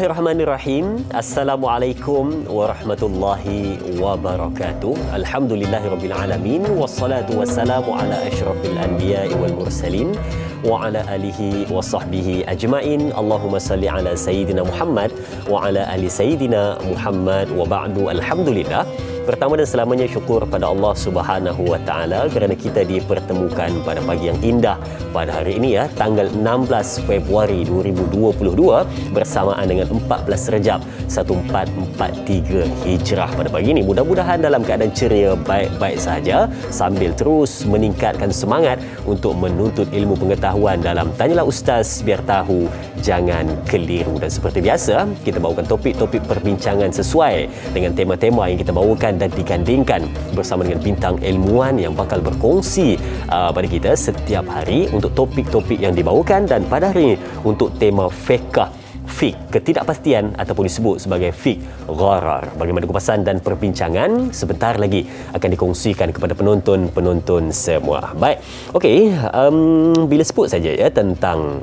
Bismillahirrahmanirrahim. Assalamualaikum warahmatullahi wabarakatuh. Alhamdulillahirabbil alamin wassalatu wassalamu ala asyrafil anbiya'i wal mursalin wa ala alihi wa sahbihi ajmain. Allahumma salli ala sayyidina Muhammad wa ala ali sayyidina Muhammad wa ba'du. Alhamdulillah. Pertama dan selamanya syukur pada Allah Subhanahu wa taala kerana kita dipertemukan pada pagi yang indah pada hari ini tanggal 16 Februari 2022 bersamaan dengan 14 Rejab 1443 Hijrah pada pagi ini. Mudah-mudahan dalam keadaan ceria, baik-baik saja sambil terus meningkatkan semangat untuk menuntut ilmu pengetahuan dalam Tanyalah Ustaz biar tahu, jangan keliru. Dan seperti biasa, kita bawakan topik-topik perbincangan sesuai dengan tema-tema yang kita bawakan dan digandingkan bersama dengan bintang ilmuwan yang bakal berkongsi pada kita setiap hari untuk topik-topik yang dibawakan. Dan pada hari ini untuk tema fiqh ketidakpastian ataupun disebut sebagai fiqh gharar. Bagaimana kupasan dan perbincangan sebentar lagi akan dikongsikan kepada penonton-penonton semua. Baik. Okey, bila sebut saja tentang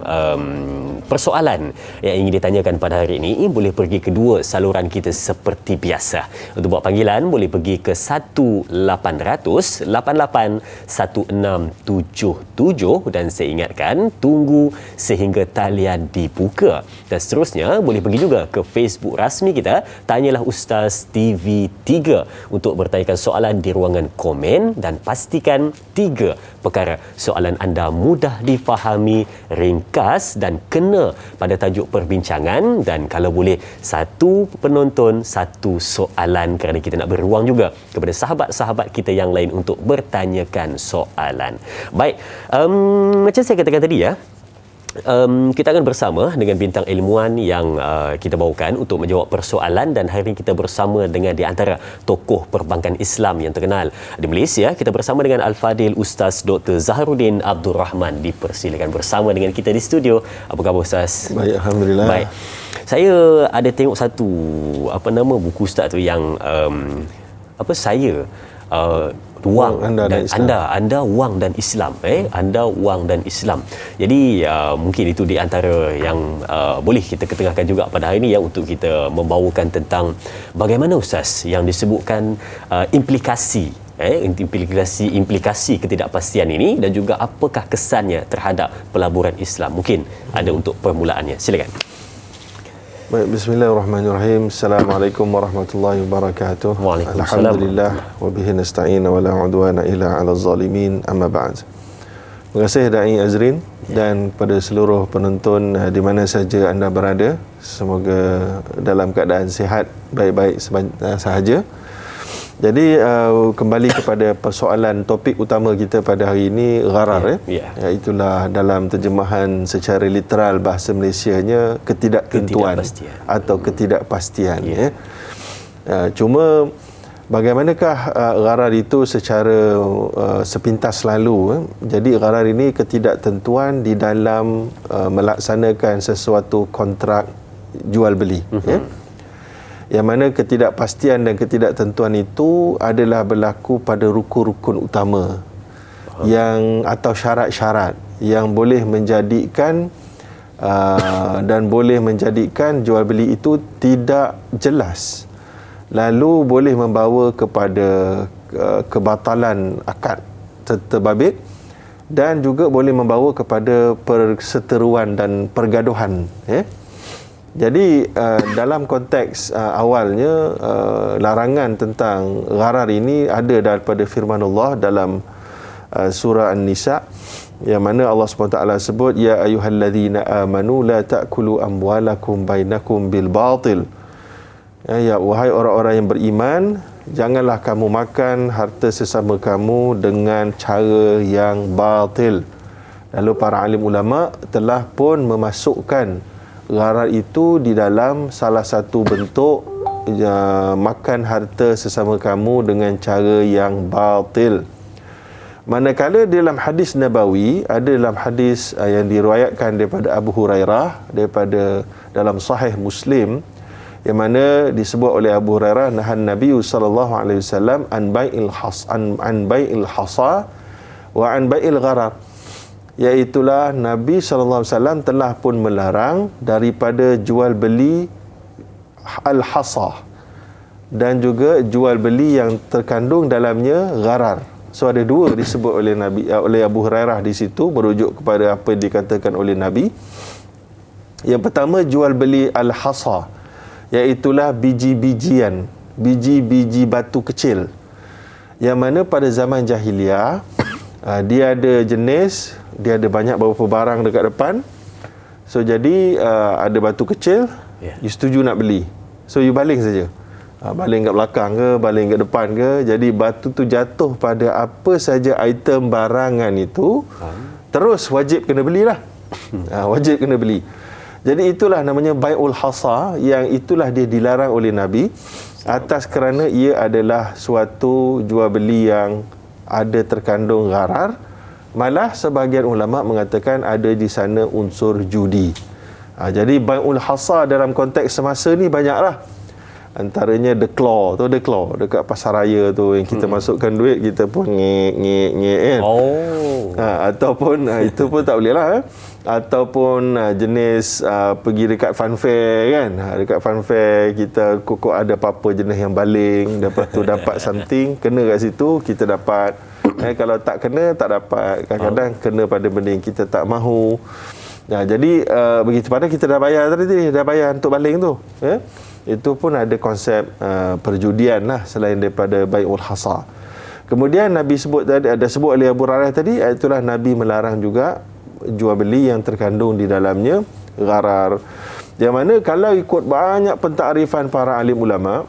persoalan yang ingin ditanyakan pada hari ini, boleh pergi kedua saluran kita seperti biasa. Untuk buat panggilan boleh pergi ke 1800 88 1677 dan saya ingatkan tunggu sehingga talian dibuka. Dan seterusnya boleh pergi juga ke Facebook rasmi kita Tanyalah Ustaz TV3 untuk bertanyakan soalan di ruangan komen, dan pastikan 3 perkara soalan anda mudah difahami, ringkas dan kena pada tajuk perbincangan, dan kalau boleh satu penonton satu soalan kerana kita nak beruang juga kepada sahabat-sahabat kita yang lain untuk bertanyakan soalan. Baik, macam saya katakan tadi kita akan bersama dengan bintang ilmuwan yang kita bawakan untuk menjawab persoalan, dan hari ini kita bersama dengan di antara tokoh perbankan Islam yang terkenal di Malaysia. Kita bersama dengan Al-Fadil Ustaz Dr. Zaharuddin Abdul Rahman. Dipersilakan bersama dengan kita di studio. Apa khabar Ustaz? Baik, alhamdulillah. Baik. Saya ada tengok satu buku Ustaz tu yang wang dan anda wang dan Islam anda wang dan Islam. Jadi mungkin itu di antara yang boleh kita ketengahkan juga pada hari ini untuk kita membawakan tentang bagaimana Ustaz yang disebutkan implikasi ketidakpastian ini, dan juga apakah kesannya terhadap pelaburan Islam. Mungkin ada untuk permulaannya. Silakan. Baik, bismillahirrahmanirrahim. Assalamualaikum warahmatullahi wabarakatuh. Alhamdulillah wa bihi nasta'in wa la udwana illa 'alal zalimin. Amma ba'd. Terima kasih Da'i Azrin dan kepada seluruh penonton di mana saja anda berada. Semoga dalam keadaan sihat, baik-baik sahaja. Jadi kembali kepada persoalan topik utama kita pada hari ini, gharar iaitulah dalam terjemahan secara literal bahasa Malaysianya ketidaktentuan atau ketidakpastian. Cuma bagaimanakah gharar itu secara sepintas lalu? Jadi gharar ini ketidaktentuan di dalam melaksanakan sesuatu kontrak jual beli. Yang mana ketidakpastian dan ketidaktentuan itu adalah berlaku pada rukun-rukun utama atau syarat-syarat yang boleh menjadikan dan boleh menjadikan jual beli itu tidak jelas, lalu boleh membawa kepada kebatalan akad terbabit, dan juga boleh membawa kepada perseteruan dan pergaduhan. Jadi dalam konteks awalnya larangan tentang gharar ini ada daripada firman Allah dalam surah An-Nisa, yang mana Allah SWT sebut, ya ayyuhallazina amanu la ta'kulu amwalakum bainakum bil batil. Ya wahai orang-orang yang beriman, janganlah kamu makan harta sesama kamu dengan cara yang batil. Lalu para alim ulama telah pun memasukkan gharar itu di dalam salah satu bentuk makan harta sesama kamu dengan cara yang batil. Manakala dalam hadis Nabawi, ada dalam hadis yang diriwayatkan daripada Abu Hurairah daripada dalam Sahih Muslim, yang mana disebut oleh Abu Hurairah, nahan Nabi sallallahu alaihi wasallam an bai'il hasa wa an bai'il gharar. Iaitulah Nabi SAW telah pun melarang daripada jual beli al-hasa, dan juga jual beli yang terkandung dalamnya gharar. So ada dua disebut oleh oleh Abu Hurairah di situ, merujuk kepada apa yang dikatakan oleh Nabi. Yang pertama, jual beli al-hasa, iaitulah biji-bijian, biji-biji batu kecil, yang mana pada zaman jahiliah dia ada jenis, dia ada banyak beberapa barang dekat depan. So jadi ada batu kecil, you setuju nak beli, so you baling saja, baling kat belakang ke, baling kat depan ke. Jadi batu tu jatuh pada apa saja item barangan itu, terus wajib kena belilah. Wajib kena beli. Jadi itulah namanya bai'ul hasa, yang itulah dia dilarang oleh Nabi atas kerana ia adalah suatu jual beli yang ada terkandung gharar. Malah sebahagian ulama mengatakan ada di sana unsur judi. Jadi bai'ul hasa dalam konteks semasa ni banyaklah. Antaranya the claw dekat pasar raya tu, yang kita masukkan duit, kita pun ngek kan. Ataupun itu pun tak boleh lah. Ataupun jenis pergi dekat fun fair kan. Dekat fun fair kita kok ada apa-apa jenis yang baling, lepas tu dapat something, kena kat situ kita dapat. Kalau tak kena tak dapat. Kadang-kadang kena pada benda yang kita tak mahu. Jadi begitu, pada kita dah bayar tadi, dah bayar untuk baling tu. Itu pun ada konsep perjudian lah selain daripada bai'ul hasa. Kemudian Nabi sebut tadi, ada sebut oleh Abu Hurairah tadi, itulah Nabi melarang juga jual beli yang terkandung di dalamnya gharar. Yang mana kalau ikut banyak pentakrifan para alim ulama,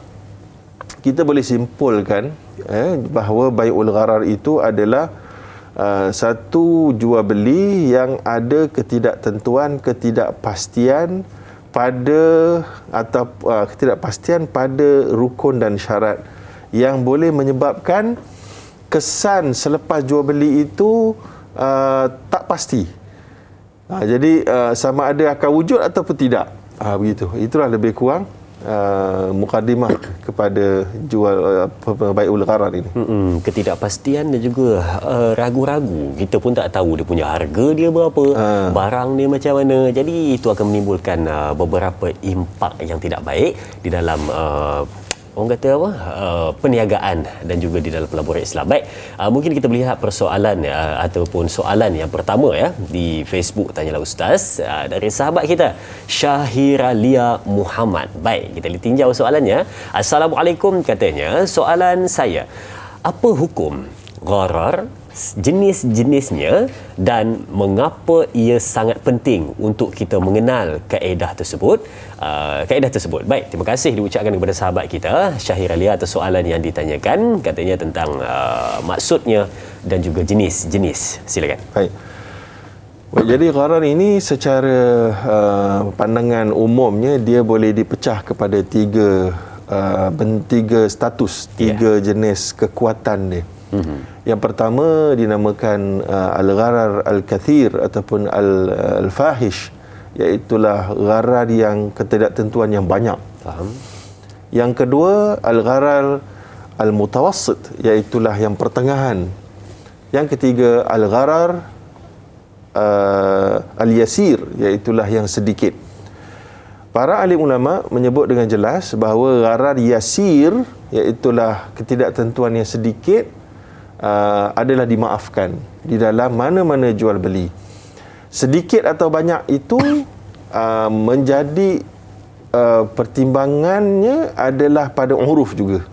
kita boleh simpulkan bahawa bai'ul gharar itu adalah satu jual beli yang ada ketidaktentuan, ketidakpastian pada atau ketidakpastian pada rukun dan syarat, yang boleh menyebabkan kesan selepas jual beli itu tak pasti. Jadi sama ada akan wujud ataupun tidak. Begitu. Itulah lebih kurang mukadimah kepada jual bai'ul gharar ini. Ketidakpastian dan juga ragu-ragu. Kita pun tak tahu dia punya harga dia berapa, barang dia macam mana. Jadi itu akan menimbulkan beberapa impak yang tidak baik di dalam orang kata apa, perniagaan dan juga di dalam pelaburan Islam. Baik, mungkin kita lihat persoalan ataupun soalan yang pertama di Facebook Tanyalah Ustaz dari sahabat kita Syahiralia Muhammad. Baik, kita tinjau soalannya. Assalamualaikum, katanya, soalan saya, apa hukum gharar, jenis-jenisnya, dan mengapa ia sangat penting untuk kita mengenal kaedah tersebut. Baik, terima kasih diucapkan kepada sahabat kita Syahiralia atas soalan yang ditanyakan, katanya tentang maksudnya dan juga jenis-jenis. Silakan. Baik. Jadi gharar ini secara pandangan umumnya dia boleh dipecah kepada tiga status, tiga jenis kekuatan dia. Yang pertama dinamakan al-gharar al-kathir ataupun al-fahish, iaitulah gharar yang ketidaktentuan yang banyak. Faham. Yang kedua al-gharar al-mutawassit, iaitulah yang pertengahan. Yang ketiga al-gharar al-yasir, iaitulah yang sedikit. Para alim ulama menyebut dengan jelas bahawa gharar yasir, iaitulah ketidaktentuan yang sedikit, adalah dimaafkan di dalam mana-mana jual beli. Sedikit atau banyak itu menjadi pertimbangannya adalah pada uruf juga.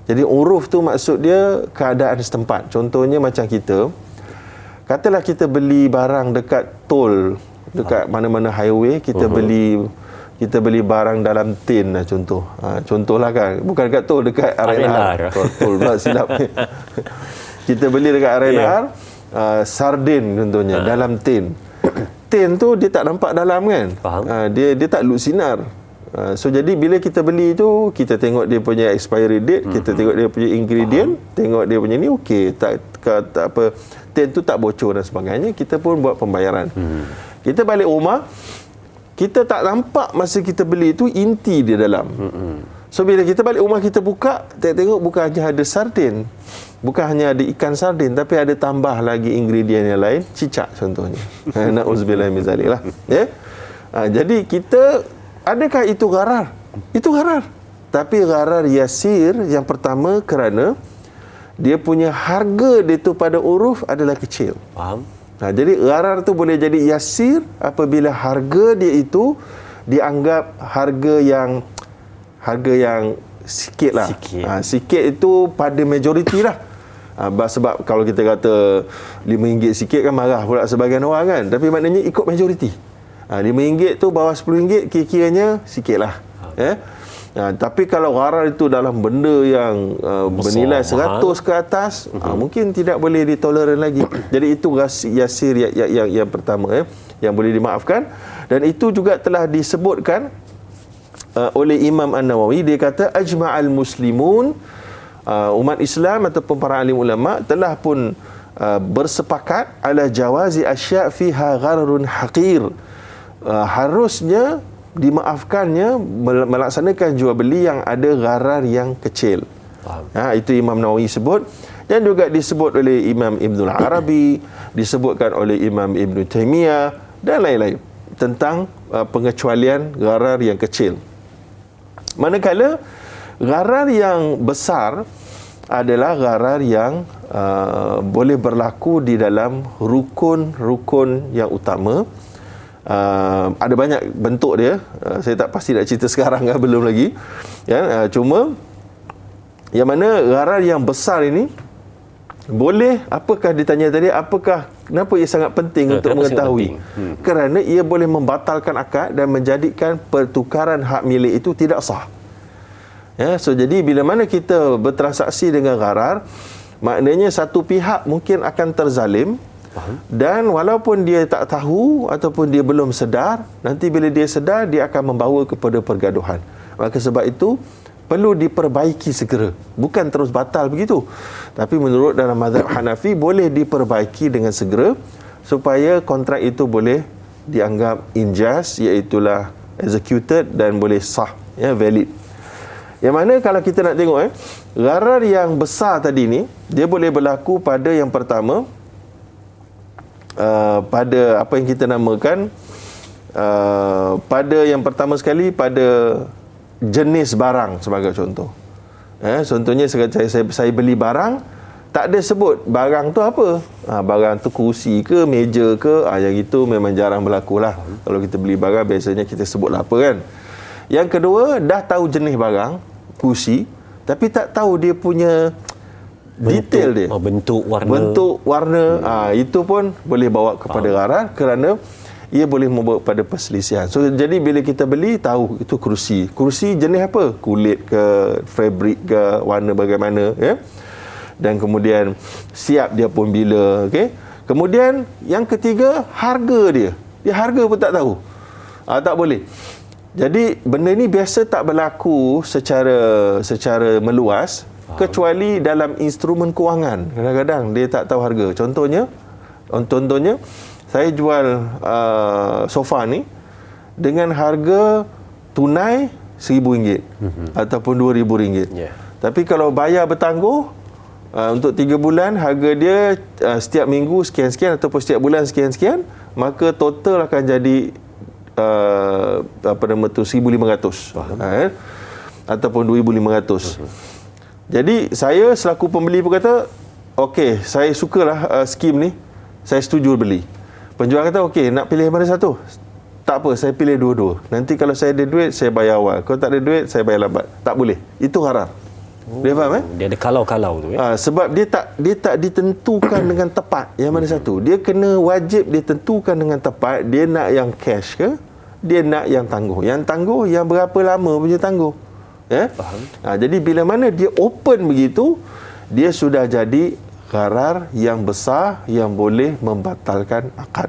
Jadi uruf tu maksud dia keadaan setempat. Contohnya macam kita, katalah kita beli barang dekat tol, dekat mana-mana highway, kita beli barang dalam tin lah, contohlah kan, bukan dekat tol, dekat RNR. Tol pula silap. Kita beli dekat RNR, sardin contohnya, dalam tin. Tin tu dia tak nampak dalam kan. Dia tak look sinar. So jadi bila kita beli tu, kita tengok dia punya expiry date, kita tengok dia punya ingredient, tengok dia punya ni okey, tak apa, tin tu tak bocor dan sebagainya, kita pun buat pembayaran. Kita balik rumah, kita tak nampak masa kita beli tu inti dia dalam. So bila kita balik rumah, kita buka, tengok bukan hanya ada sardin, bukan hanya ada ikan sardin, tapi ada tambah lagi ingredient yang lain, cicak contohnya. Na'udzubillah min zalik lah. Jadi kita, adakah itu gharar? Itu gharar. Tapi gharar yasir yang pertama kerana dia punya harga dia tu pada uruf adalah kecil. Faham? Jadi gharar tu boleh jadi yasir apabila harga dia itu dianggap harga yang sikit lah. Sikit itu pada majoriti lah. Sebab kalau kita kata RM5 sikit kan marah pula sebagian orang kan. Tapi maknanya ikut majoriti. RM5 tu bawah RM10 kira-kiranya sikit lah. Tapi kalau gharar itu dalam benda yang bernilai 100 ke atas, mungkin tidak boleh ditoleran lagi. Jadi itu yasir yang pertama yang boleh dimaafkan. Dan itu juga telah disebutkan oleh Imam An-Nawawi. Dia kata ajma'al muslimun, umat Islam ataupun para alim ulama telah pun bersepakat ala jawazi asya' fiha ghararun haqir. Harusnya dimaafkannya melaksanakan jual beli yang ada gharar yang kecil. Itu Imam Nawawi sebut. Dan juga disebut oleh Imam Ibnul Arabi, disebutkan oleh Imam Ibn Taymiyah dan lain-lain tentang pengecualian gharar yang kecil. Manakala gharar yang besar adalah gharar yang boleh berlaku di dalam rukun-rukun yang utama. Ada banyak bentuk dia. Saya tak pasti nak cerita sekarang kan, belum lagi. Cuma yang mana gharar yang besar ini boleh, apakah ditanya tadi, kenapa ia sangat penting untuk mengetahui? Kerana ia boleh membatalkan akad dan menjadikan pertukaran hak milik itu tidak sah. Jadi bila mana kita bertransaksi dengan gharar, maknanya satu pihak mungkin akan terzalim. Dan walaupun dia tak tahu ataupun dia belum sedar, nanti bila dia sedar, dia akan membawa kepada pergaduhan. Maka sebab itu perlu diperbaiki segera, bukan terus batal begitu. Tapi menurut dalam mazhab Hanafi boleh diperbaiki dengan segera supaya kontrak itu boleh dianggap injas, iaitulah executed dan boleh sah, valid. Yang mana kalau kita nak tengok gharar yang besar tadi ni, dia boleh berlaku pada yang pertama, pada apa yang kita namakan pada yang pertama sekali pada jenis barang sebagai contoh. Contohnya saya beli barang, tak ada sebut barang tu apa. Barang tu kursi ke, meja ke, yang itu memang jarang berlaku lah. Kalau kita beli barang biasanya kita sebut lah apa kan. Yang kedua, dah tahu jenis barang, kursi, tapi tak tahu dia punya detail dia. Bentuk warna. Itu pun boleh bawa kepada gharar kerana ia boleh membawa pada perselisihan. So jadi bila kita beli, tahu itu kerusi. Kerusi jenis apa? Kulit ke, fabrik ke, warna bagaimana, Dan kemudian siap dia pun bila, Kemudian yang ketiga, harga dia. Dia harga pun tak tahu. Tak boleh. Jadi benda ni biasa tak berlaku secara meluas, kecuali dalam instrumen kewangan. Kadang-kadang dia tak tahu harga. Contohnya saya jual sofa ni dengan harga tunai RM1,000 ataupun RM2,000. Tapi kalau bayar bertangguh untuk 3 bulan, harga dia setiap minggu sekian-sekian ataupun setiap bulan sekian-sekian, maka total akan jadi RM1,500 ataupun RM2,500. Jadi saya selaku pembeli pun kata, okey, saya sukalah skim ni, saya setuju beli. Penjual kata, okey, nak pilih mana satu? Tak apa, saya pilih dua-dua. Nanti kalau saya ada duit, saya bayar awal. Kalau tak ada duit, saya bayar lambat. Tak boleh. Itu gharar. Dia faham Dia ada kalau-kalau tu sebab dia tak ditentukan dengan tepat yang mana satu. Dia kena wajib ditentukan dengan tepat. Dia nak yang cash ke? Dia nak yang tangguh. Yang tangguh, yang berapa lama punya tangguh. Faham. Jadi bila mana dia open begitu, dia sudah jadi gharar yang besar yang boleh membatalkan akad.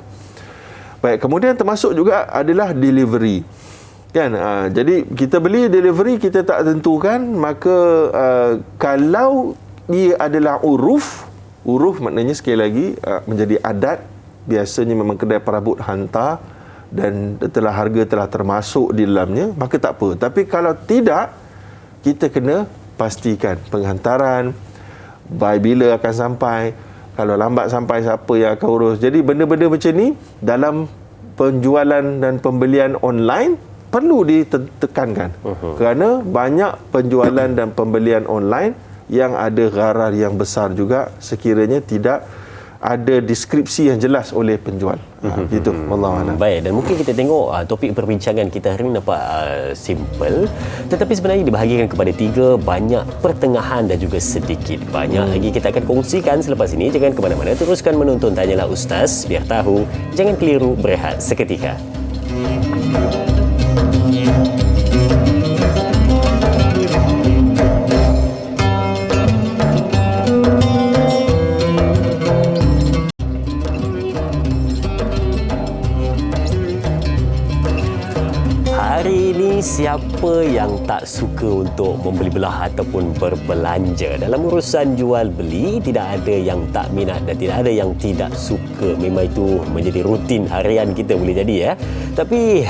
Baik, kemudian termasuk juga adalah delivery. Kan? Jadi kita beli delivery, kita tak tentukan, maka kalau dia adalah uruf maknanya sekali lagi menjadi adat, biasanya memang kedai perabot hantar dan harga telah termasuk di dalamnya, maka tak apa. Tapi kalau tidak, kita kena pastikan penghantaran, by bila akan sampai, kalau lambat sampai siapa yang akan urus. Jadi benda-benda macam ni dalam penjualan dan pembelian online perlu ditekankan kerana banyak penjualan dan pembelian online yang ada gharar yang besar juga sekiranya tidak ada deskripsi yang jelas oleh penjual. Gitu, wallahualam. Baik, dan mungkin kita tengok topik perbincangan kita hari ini nampak simple, tetapi sebenarnya dibahagikan kepada 3, banyak pertengahan dan juga sedikit banyak lagi kita akan kongsikan selepas ini. Jangan ke mana-mana, teruskan menonton Tanyalah Ustaz, biar tahu, jangan keliru, berehat seketika. Hari ini siapa yang tak suka untuk membeli belah ataupun berbelanja? Dalam urusan jual beli, tidak ada yang tak minat dan tidak ada yang tidak suka. Memang itu menjadi rutin harian kita boleh jadi ya. Tapi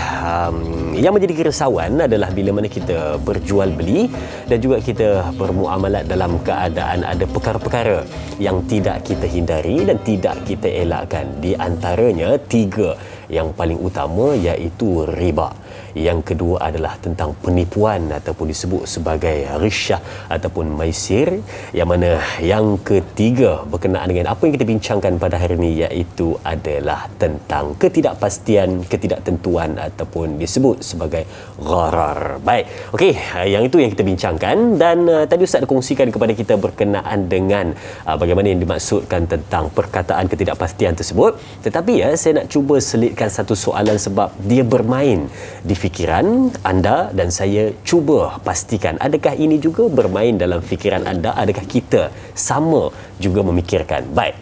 yang menjadi keresahan adalah bila mana kita berjual beli dan juga kita bermuamalat dalam keadaan ada perkara-perkara yang tidak kita hindari dan tidak kita elakkan. Di antaranya 3 yang paling utama iaitu riba. Yang kedua adalah tentang penipuan ataupun disebut sebagai risyah ataupun maisir. Yang mana yang ketiga berkenaan dengan apa yang kita bincangkan pada hari ini iaitu adalah tentang ketidakpastian, ketidaktentuan ataupun disebut sebagai gharar. Baik, okey, yang itu yang kita bincangkan dan tadi Ustaz kongsikan kepada kita berkenaan dengan bagaimana yang dimaksudkan tentang perkataan ketidakpastian tersebut. Tetapi saya nak cuba selitkan satu soalan sebab dia bermain di fikiran anda dan saya cuba pastikan adakah ini juga bermain dalam fikiran anda, adakah kita sama juga memikirkan. Baik.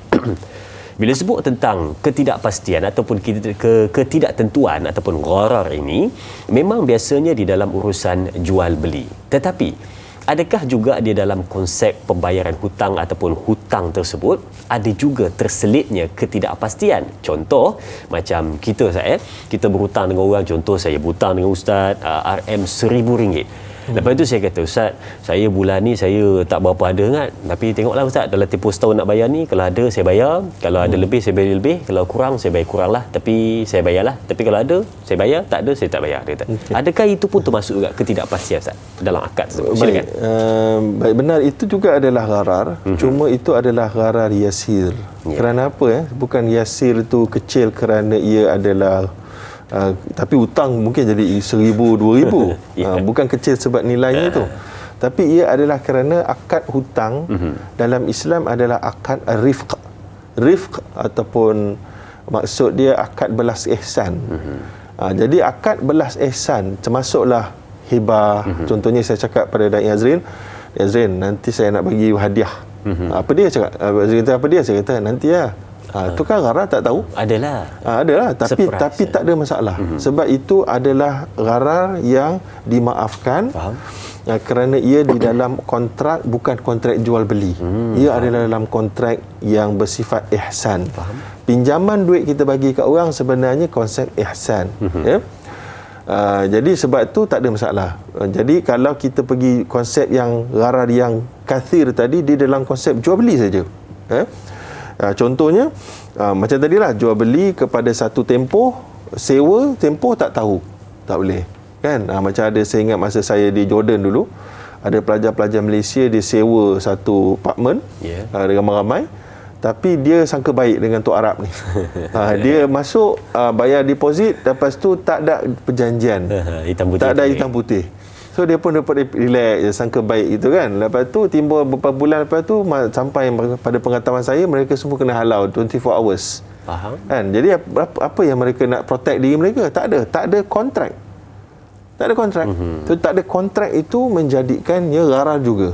Bila sebut tentang ketidakpastian ataupun ketidaktentuan ataupun gharar ini, memang biasanya di dalam urusan jual beli. Tetapi adakah juga di dalam konsep pembayaran hutang ataupun hutang tersebut ada juga terselitnya ketidakpastian? Contoh macam kita kita berhutang dengan orang, contoh saya berhutang dengan Ustaz RM1,000. Lepas tu saya kata, Ustaz, saya bulan ni saya tak berapa ada sangat, tapi tengoklah Ustaz, dalam tempoh setahun nak bayar ni, kalau ada saya bayar, kalau ada lebih saya bayar lebih, kalau kurang saya bayar kurang lah, tapi saya bayarlah, tapi kalau ada saya bayar, tak ada saya tak bayar. Dia kata. Adakah itu pun termasuk juga ketidakpastian Ustaz dalam akad tersebut? Silakan. Baik, benar, itu juga adalah gharar. Cuma itu adalah gharar yasir. Kerana apa? Bukan yasir itu kecil kerana ia adalah tapi hutang mungkin jadi 1,000, 2,000. Bukan kecil sebab nilainya itu. Tapi ia adalah kerana akad hutang dalam Islam adalah akad rifq. Rifq ataupun maksud dia akad belas ihsan. Jadi akad belas ihsan termasuklah hibah. Contohnya saya cakap pada Da'i Azrin, nanti saya nak bagi hadiah. Apa dia cakap? Azrin kata apa dia? Saya kata nanti ya. Itu kan gharar, tak tahu. Adalah tapi tak ada masalah. Sebab itu adalah gharar yang dimaafkan. Faham? Kerana ia di dalam kontrak, bukan kontrak jual beli. Ia adalah dalam kontrak yang bersifat ihsan. Faham? Pinjaman duit kita bagi ke orang sebenarnya konsep ihsan. Ya? Jadi sebab tu tak ada masalah. Jadi kalau kita pergi konsep yang gharar yang kathir tadi, dia dalam konsep jual beli saja. Contohnya macam tadilah, jual beli kepada satu tempoh, sewa tempoh tak tahu, tak boleh kan. Macam ada, saya ingat masa saya di Jordan dulu, ada pelajar-pelajar Malaysia dia sewa satu apartmen ramai-ramai, tapi dia sangka baik dengan Tok Arab ni. Dia masuk bayar deposit, lepas tu tak ada perjanjian, tak ada hitam putih. So dia pun dapat relax, dia sangka baik gitu kan. Lepas tu timbul beberapa bulan lepas tu sampai pada pengetahuan saya, mereka semua kena halau 24 hours. Faham? Kan? Jadi apa yang mereka nak protect diri mereka? Tak ada kontrak. Tak ada kontrak. So, tak ada kontrak itu menjadikannya gharar juga.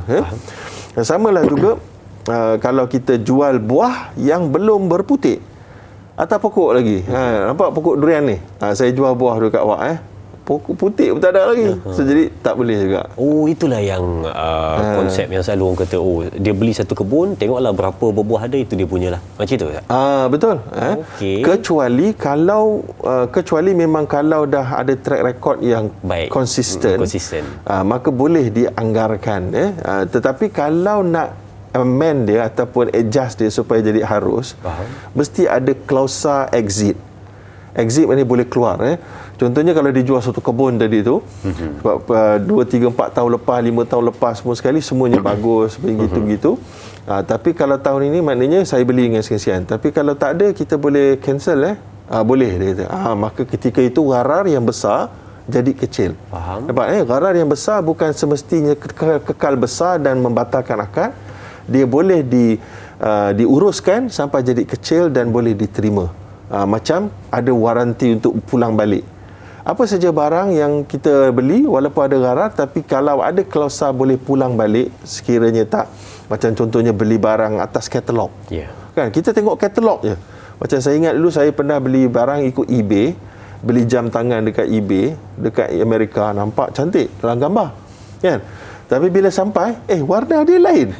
Samalah juga kalau kita jual buah yang belum berputik atau pokok lagi. Nampak pokok durian ni? Saya jual buah dekat awak pokok putih pun tak ada lagi. So, jadi tak boleh juga. Itulah yang konsep yang selalu orang kata, dia beli satu kebun, tengoklah berapa berbuah ada, itu dia punyalah. Macam itu tak? Betul. Kecuali memang kalau dah ada track record yang konsisten, maka boleh dianggarkan. Tetapi kalau nak amend dia ataupun adjust dia supaya jadi harus, mesti ada klausa exit. Exit ni boleh keluar. Contohnya kalau dia jual satu kebun tadi tu, sebab 2, 3, 4 tahun lepas, 5 tahun lepas semua sekali semuanya bagus begitu-begitu. Tapi kalau tahun ini maknanya saya beli dengan sekian-sekian. Tapi kalau tak ada, kita boleh cancel boleh dia kata. Maka ketika itu gharar yang besar jadi kecil. Faham. Nampak gharar yang besar bukan semestinya kekal besar dan membatalkan akad. Dia boleh diuruskan sampai jadi kecil dan boleh diterima. Macam ada waranti untuk pulang balik. Apa saja barang yang kita beli walaupun ada gharar, tapi kalau ada klausa boleh pulang balik sekiranya tak. Macam contohnya beli barang atas katalog. Kan kita tengok katalog je. Macam saya ingat dulu saya pernah beli barang ikut eBay, beli jam tangan dekat eBay dekat Amerika, nampak cantik dalam gambar. Kan? Tapi bila sampai, warna dia lain.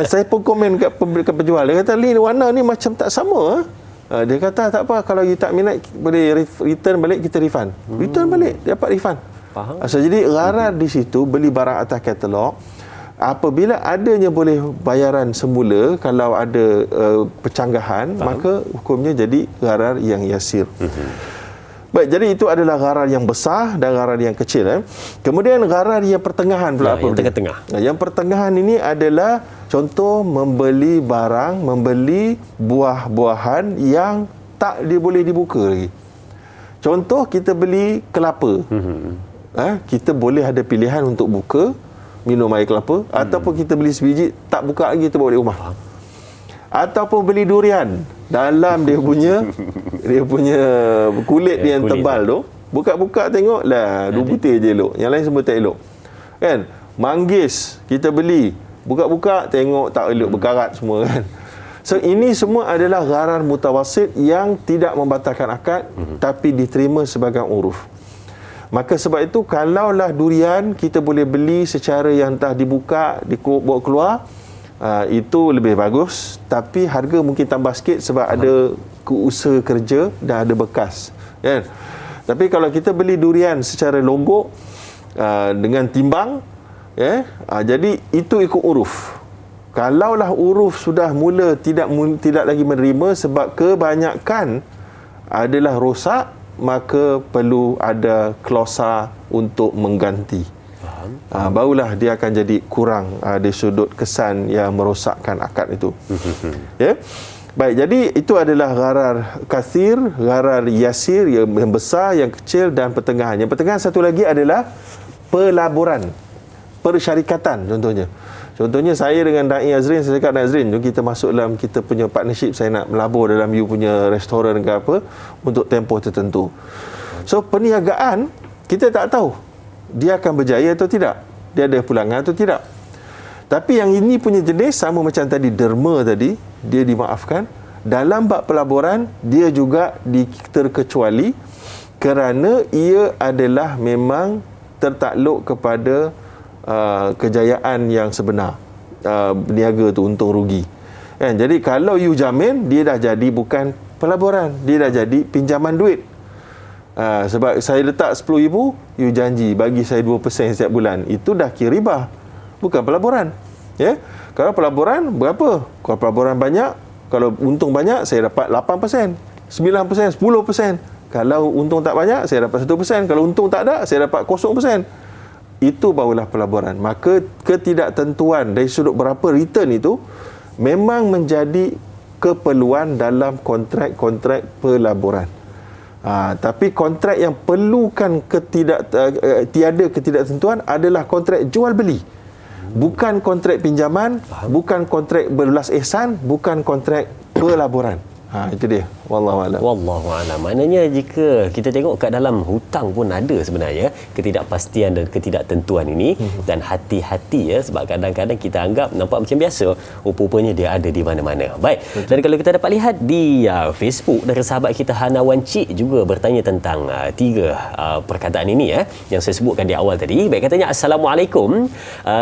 Saya pun komen kat penjual. Dia kata, "Lin, warna ni macam tak sama." Dia kata, "Tak apa, kalau you tak minat, boleh return balik, kita refund." Return balik, dapat refund. Faham. Jadi gharar di situ, beli barang atas katalog. Apabila adanya boleh bayaran semula, kalau ada percanggahan, maka hukumnya jadi gharar yang yasir. Baik, jadi itu adalah gharar yang besar dan gharar yang kecil. Kemudian gharar yang pertengahan pula apa? Yang tengah-tengah. Yang pertengahan ini adalah contoh membeli barang, membeli buah-buahan yang tak boleh dibuka lagi. Contoh kita beli kelapa. Kita boleh ada pilihan untuk buka, minum air kelapa, ataupun kita beli sebiji tak buka lagi, kita bawa di rumah. Ataupun beli durian, dalam dia punya kulit dia yang tebal tu, buka-buka tengok lah 2 butir je elok, yang lain semua tak elok. Kan? Manggis kita beli, buka-buka tengok tak elok, berkarat semua kan. So ini semua adalah gharar mutawasit yang tidak membatalkan akad, tapi diterima sebagai uruf. Maka sebab itu kalaulah durian kita boleh beli secara yang dah dibuka, bawa keluar, itu lebih bagus, tapi harga mungkin tambah sikit sebab ada usaha kerja dan ada bekas, kan? Tapi kalau kita beli durian secara longgok dengan timbang, jadi itu ikut uruf. Kalaulah uruf sudah mula tidak lagi menerima sebab kebanyakan adalah rosak, maka perlu ada klausa untuk mengganti. Barulah dia akan jadi kurang di sudut kesan yang merosakkan akad itu. Baik, jadi itu adalah gharar kathir, gharar yasir, yang besar, yang kecil dan pertengahan. Yang pertengahan satu lagi adalah pelaburan, persyarikatan contohnya. Contohnya saya dengan Da'i Azrin, saya cakap, "Azrin, jom kita masuk dalam kita punya partnership, saya nak melabur dalam you punya restoran ke apa untuk tempoh tertentu." So perniagaan kita tak tahu dia akan berjaya atau tidak, dia ada pulangan atau tidak. Tapi yang ini punya jenis sama macam tadi, derma tadi, dia dimaafkan. Dalam bab pelaburan, dia juga terkecuali kerana ia adalah memang tertakluk kepada kejayaan yang sebenar, berniaga tu untung rugi. Kan? Jadi kalau you jamin, dia dah jadi bukan pelaburan, dia dah jadi pinjaman duit. Sebab saya letak 10,000, you janji bagi saya 2% setiap bulan, itu dah kira riba, bukan pelaburan. Kalau pelaburan berapa? Kalau pelaburan banyak, kalau untung banyak, saya dapat 8%, 9%, 10%. Kalau untung tak banyak, saya dapat 1%. Kalau untung tak ada, saya dapat 0%. Itu barulah pelaburan. Maka ketidaktentuan dari sudut berapa return itu memang menjadi keperluan dalam kontrak-kontrak pelaburan. Tapi kontrak yang perlukan tiada ketidaktentuan adalah kontrak jual beli, bukan kontrak pinjaman, bukan kontrak berbelas ihsan, bukan kontrak pelaburan. Itu dia. Wallahualam. Wallahualam. Maknanya jika kita tengok kat dalam hutang pun ada sebenarnya ketidakpastian dan ketidaktentuan ini, dan hati-hati sebab kadang-kadang kita anggap nampak macam biasa, rupanya dia ada di mana-mana. Baik. Betul. Dan kalau kita dapat lihat di Facebook dari sahabat kita Hana Wancik juga bertanya tentang 3 perkataan ini yang saya sebutkan di awal tadi. Baik, katanya, "Assalamualaikum.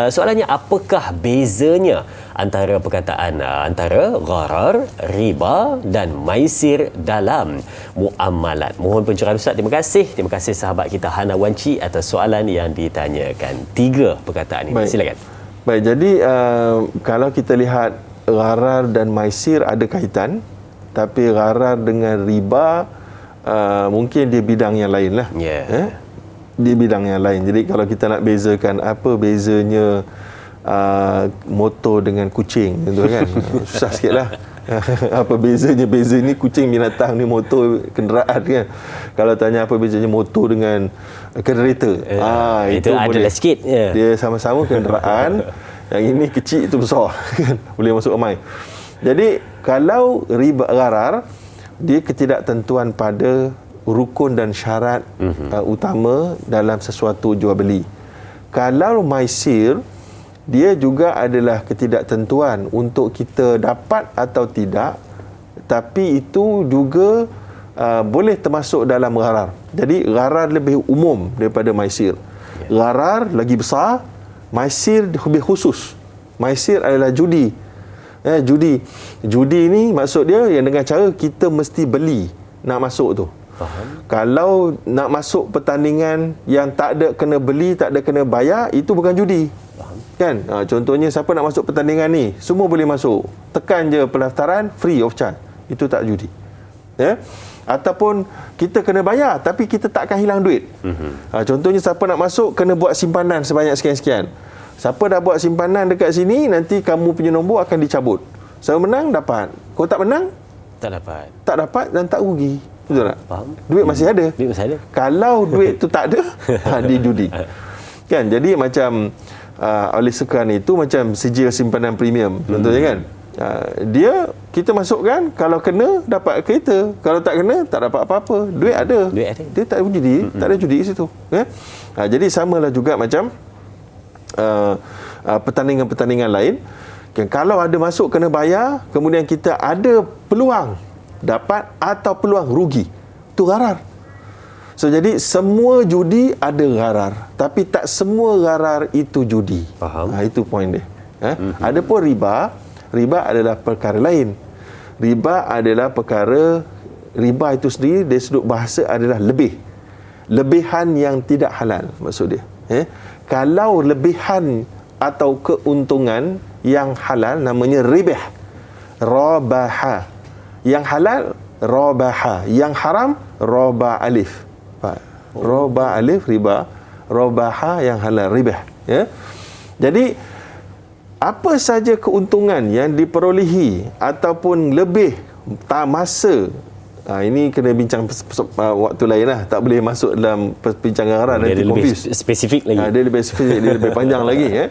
Soalannya, apakah bezanya antara perkataan antara gharar, riba dan maisir dalam muamalat?" Mohon pencerahan Ustaz. Terima kasih sahabat kita Hana Wanci atas soalan yang ditanyakan. 3 perkataan ini. Silakan. Baik, jadi kalau kita lihat gharar dan maisir ada kaitan, tapi gharar dengan riba mungkin dia bidang yang lain lah. Dia bidang yang lain. Jadi kalau kita nak bezakan apa bezanya motor dengan kucing, gitu kan, susah sikit lah. Apa bezanya? Beza ni kucing binatang, ni motor kenderaan kan. Kalau tanya apa bezanya motor dengan kereta, itu adalah sikit. Dia sama-sama kenderaan. Yang ini kecil, itu besar kan, boleh masuk ramai. Jadi kalau riba gharar, dia ketidaktentuan pada rukun dan syarat utama dalam sesuatu jual beli. Kalau maisir, dia juga adalah ketidaktentuan untuk kita dapat atau tidak, tapi itu juga boleh termasuk dalam gharar. Jadi gharar lebih umum daripada maisir. Gharar lagi besar, maisir lebih khusus. Maisir adalah judi. Judi ni maksud dia yang dengan cara kita mesti beli nak masuk tu. Faham. Kalau nak masuk pertandingan yang tak ada kena beli, tak ada kena bayar, itu bukan judi. Faham. Kan? Contohnya siapa nak masuk pertandingan ni, semua boleh masuk. Tekan je pendaftaran, free of charge. Itu tak judi. Ataupun kita kena bayar tapi kita takkan hilang duit. Contohnya siapa nak masuk kena buat simpanan sebanyak sekian-sekian. Siapa dah buat simpanan dekat sini, nanti kamu punya nombor akan dicabut. Siapa menang dapat. Kalau tak menang tak dapat dan tak rugi. Betul tak? Faham. Duit masih ada. Duit masih ada. Kalau duit tu tak ada, dia judi. Kan? Jadi macam oleh sekarang itu macam sijil simpanan premium. Contohnya kan? Dia kita masukkan, kalau kena dapat kereta, kalau tak kena tak dapat apa-apa. Duit ada. Dia tak judi, tak ada judi di situ. Jadi samalah juga macam pertandingan-pertandingan lain. Kalau ada masuk kena bayar, kemudian kita ada peluang dapat atau peluang rugi, itu gharar. So jadi semua judi ada gharar, tapi tak semua gharar itu judi. Faham. Itu poin dia. Adapun riba adalah perkara lain. Riba itu sendiri dari sudut bahasa adalah lebihan yang tidak halal, maksud dia. Kalau lebihan atau keuntungan yang halal namanya ribah, rabaha. Yang halal rabaha, yang haram raba alif. Raba alif riba, rabaha yang halal ribah. Jadi apa saja keuntungan yang diperolehi ataupun lebih masa, ini kena bincang waktu lain lah, tak boleh masuk dalam perbincangan gharar, nanti confuse. Spesifik lagi. Dia lebih spesifik, dia lebih panjang lagi.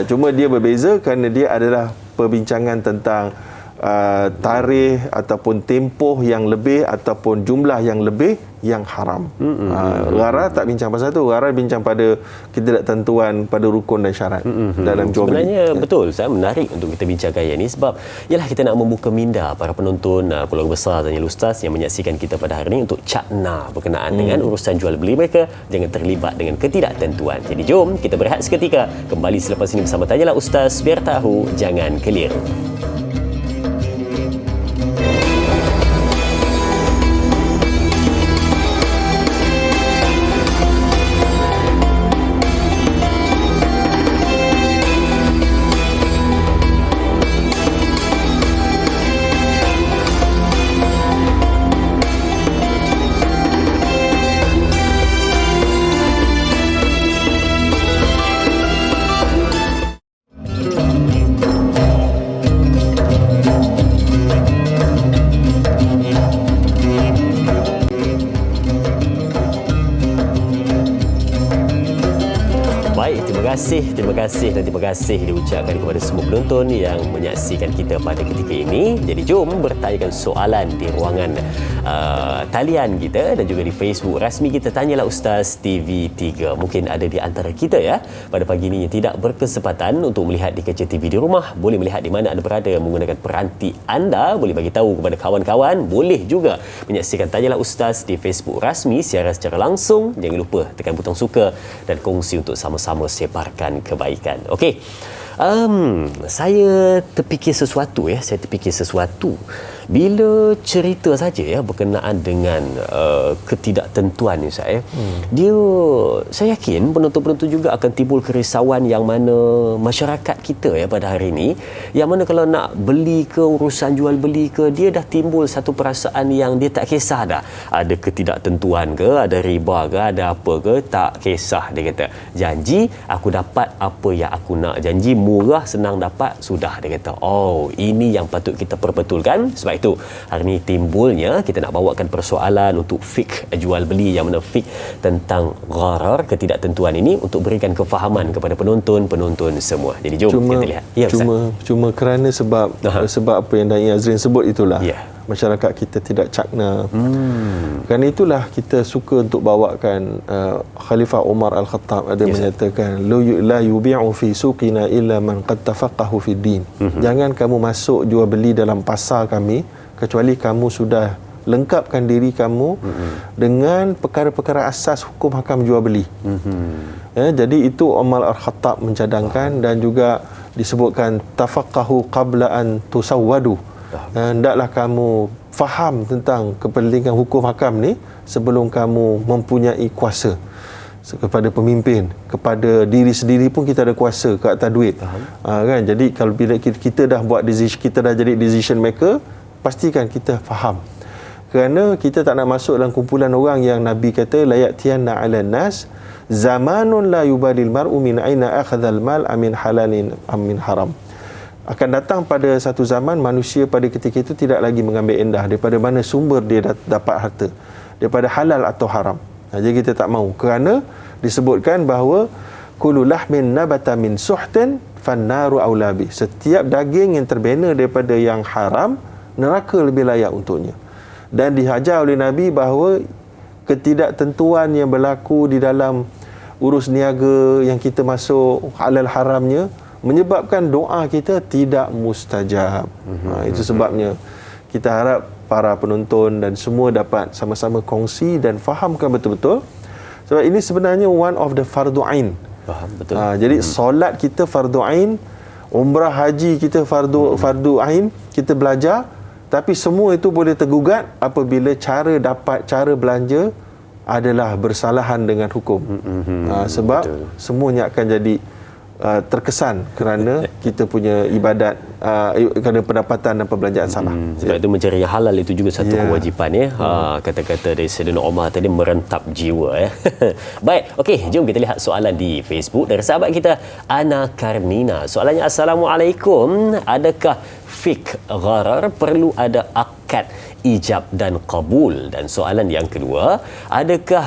Cuma dia berbeza kerana dia adalah perbincangan tentang tarikh ataupun tempoh yang lebih ataupun jumlah yang lebih yang haram. Gharar tak bincang pasal tu. Gharar bincang pada ketidaktentuan pada rukun dan syarat dalam jual beli. Sebenarnya betul, saya menarik untuk kita bincangkan yang ini sebab ialah kita nak membuka minda para penonton keluarga besar Tanya Ustaz yang menyaksikan kita pada hari ini untuk cakna berkenaan dengan urusan jual beli mereka, jangan terlibat dengan ketidaktentuan. Jadi jom kita berehat seketika, kembali selepas ini bersama Tanyalah Ustaz, biar tahu jangan keliru. Terima kasih diucapkan kepada semua penonton yang menyaksikan kita pada ketika ini. Jadi jom bertanyakan soalan di ruangan talian kita dan juga di Facebook rasmi kita Tanyalah Ustaz TV3. Mungkin ada di antara kita pada pagi ini yang tidak berkesempatan untuk melihat di kaca TV di rumah, boleh melihat di mana anda berada menggunakan peranti anda, boleh bagi tahu kepada kawan-kawan, boleh juga menyaksikan Tanyalah Ustaz di Facebook rasmi siaran secara langsung. Jangan lupa tekan butang suka dan kongsi untuk sama-sama sebarkan kebaikan. Okey. Saya terfikir sesuatu bila cerita saja ya berkenaan dengan ketidaktentuan ni Ustaz dia, saya yakin penonton-penonton juga akan timbul kerisauan yang mana masyarakat kita ya pada hari ini, yang mana kalau nak beli ke, urusan jual beli ke, dia dah timbul satu perasaan yang dia tak kisah dah ada ketidaktentuan ke, ada riba ke, ada apa ke, tak kisah. Dia kata janji aku dapat apa yang aku nak, janji murah senang dapat, sudah. Dia kata oh ini yang patut kita perbetulkan. Sebab itu hari ini timbulnya kita nak bawakan persoalan untuk fiqh jual beli, yang mana fiqh tentang gharar, ketidaktentuan ini, untuk berikan kefahaman kepada penonton semua. Jadi jom kita lihat. Ya, cuma kerana sebab apa yang Da'i Azrin sebut itulah. Masyarakat kita tidak cakna. Kerana itulah kita suka untuk bawakan Khalifah Umar Al-Khattab ada menyatakan la yubi'u fi suqina illa man qad tafaqahu fi din. Jangan kamu masuk jual beli dalam pasar kami kecuali kamu sudah lengkapkan diri kamu dengan perkara-perkara asas hukum hakam jual beli. Jadi itu Umar Al-Khattab mencadangkan, dan juga disebutkan tafaqahu qabla an tusawwadu. Hendaklah kamu faham tentang kepentingan hukum hakam ni sebelum kamu mempunyai kuasa kepada pemimpin, kepada diri sendiri pun kita ada kuasa ke atas duit. Kan? Jadi kalau bila kita dah buat decision, kita dah jadi decision maker, pastikan kita faham. Kerana kita tak nak masuk dalam kumpulan orang yang Nabi kata la ya'tiyanna 'alan nas zamanun la yubalil mar'u min aina akhadhal mal amin halalin amin haram. Akan datang pada satu zaman manusia pada ketika itu tidak lagi mengambil endah daripada mana sumber dia dapat harta, daripada halal atau haram. Jadi kita tak mahu, kerana disebutkan bahawa kullu lahmin nabata min suhtin fannaru aula bi. Setiap daging yang terbina daripada yang haram, neraka lebih layak untuknya. Dan dihajar oleh Nabi bahawa ketidaktentuan yang berlaku di dalam urus niaga yang kita masuk halal haramnya menyebabkan doa kita tidak mustajab. Itu sebabnya kita harap para penonton dan semua dapat sama-sama kongsi dan fahamkan betul-betul. Sebab ini sebenarnya one of the fardu ain. Faham betul. Jadi solat kita fardu ain, umrah haji kita fardu ain, kita belajar, tapi semua itu boleh tergugat apabila cara belanja adalah bersalahan dengan hukum. Sebab semuanya akan jadi terkesan kerana kita punya ibadat, kerana pendapatan dan perbelanjaan salah. Sebab itu mencari yang halal itu juga satu kewajipan ya. Kata-kata dari Sayyidina Umar tadi merentap jiwa ya. Baik, okey, jom kita lihat soalan di Facebook dari sahabat kita Ana Karnina. Soalannya, Assalamualaikum, adakah fiqh gharar perlu ada akad ijab dan qabul? Dan soalan yang kedua, adakah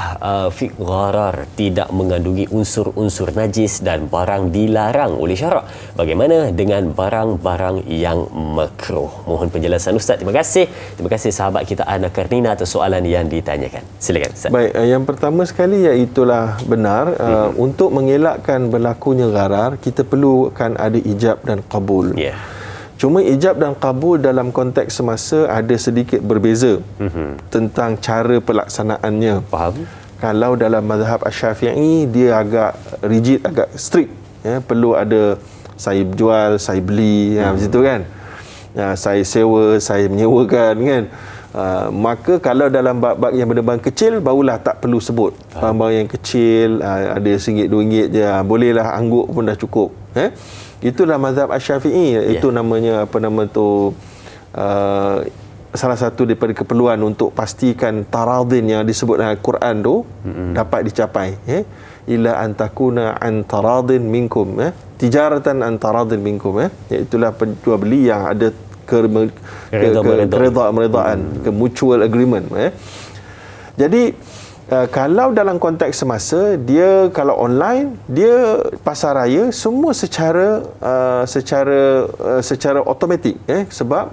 fiqh gharar tidak mengandungi unsur-unsur najis dan barang dilarang oleh syarak? Bagaimana dengan barang-barang yang makruh? Mohon penjelasan Ustaz. Terima kasih sahabat kita Ana Karnina atas soalan yang ditanyakan. Silakan Ustaz. Baik, yang pertama sekali iaitulah benar, untuk mengelakkan berlakunya gharar kita perlukan ada ijab dan qabul. Cuma ijab dan kabul dalam konteks semasa ada sedikit berbeza tentang cara pelaksanaannya. Faham? Kalau dalam mazhab Asy-Syafi'i dia agak rigid, agak strict ya, perlu ada saya jual, saya beli, macam itu kan. Saya sewa, saya menyewakan kan. Maka kalau dalam bab-bab yang benda-benda kecil barulah tak perlu sebut. Barang-barang yang kecil ada RM1, RM2 je, bolehlah angguk pun dah cukup. Itulah mazhab Asy-Syafi'i. Itu namanya salah satu daripada keperluan untuk pastikan taradin yang disebut dalam Al-Quran tu dapat dicapai. Illa antakuna an taradin minkum, tijaratan an taradin minkum, iaitulah penjual beli yang ada keredaan, mutual agreement. Jadi kalau dalam konteks semasa, dia kalau online, dia pasar raya semua secara automatik, sebab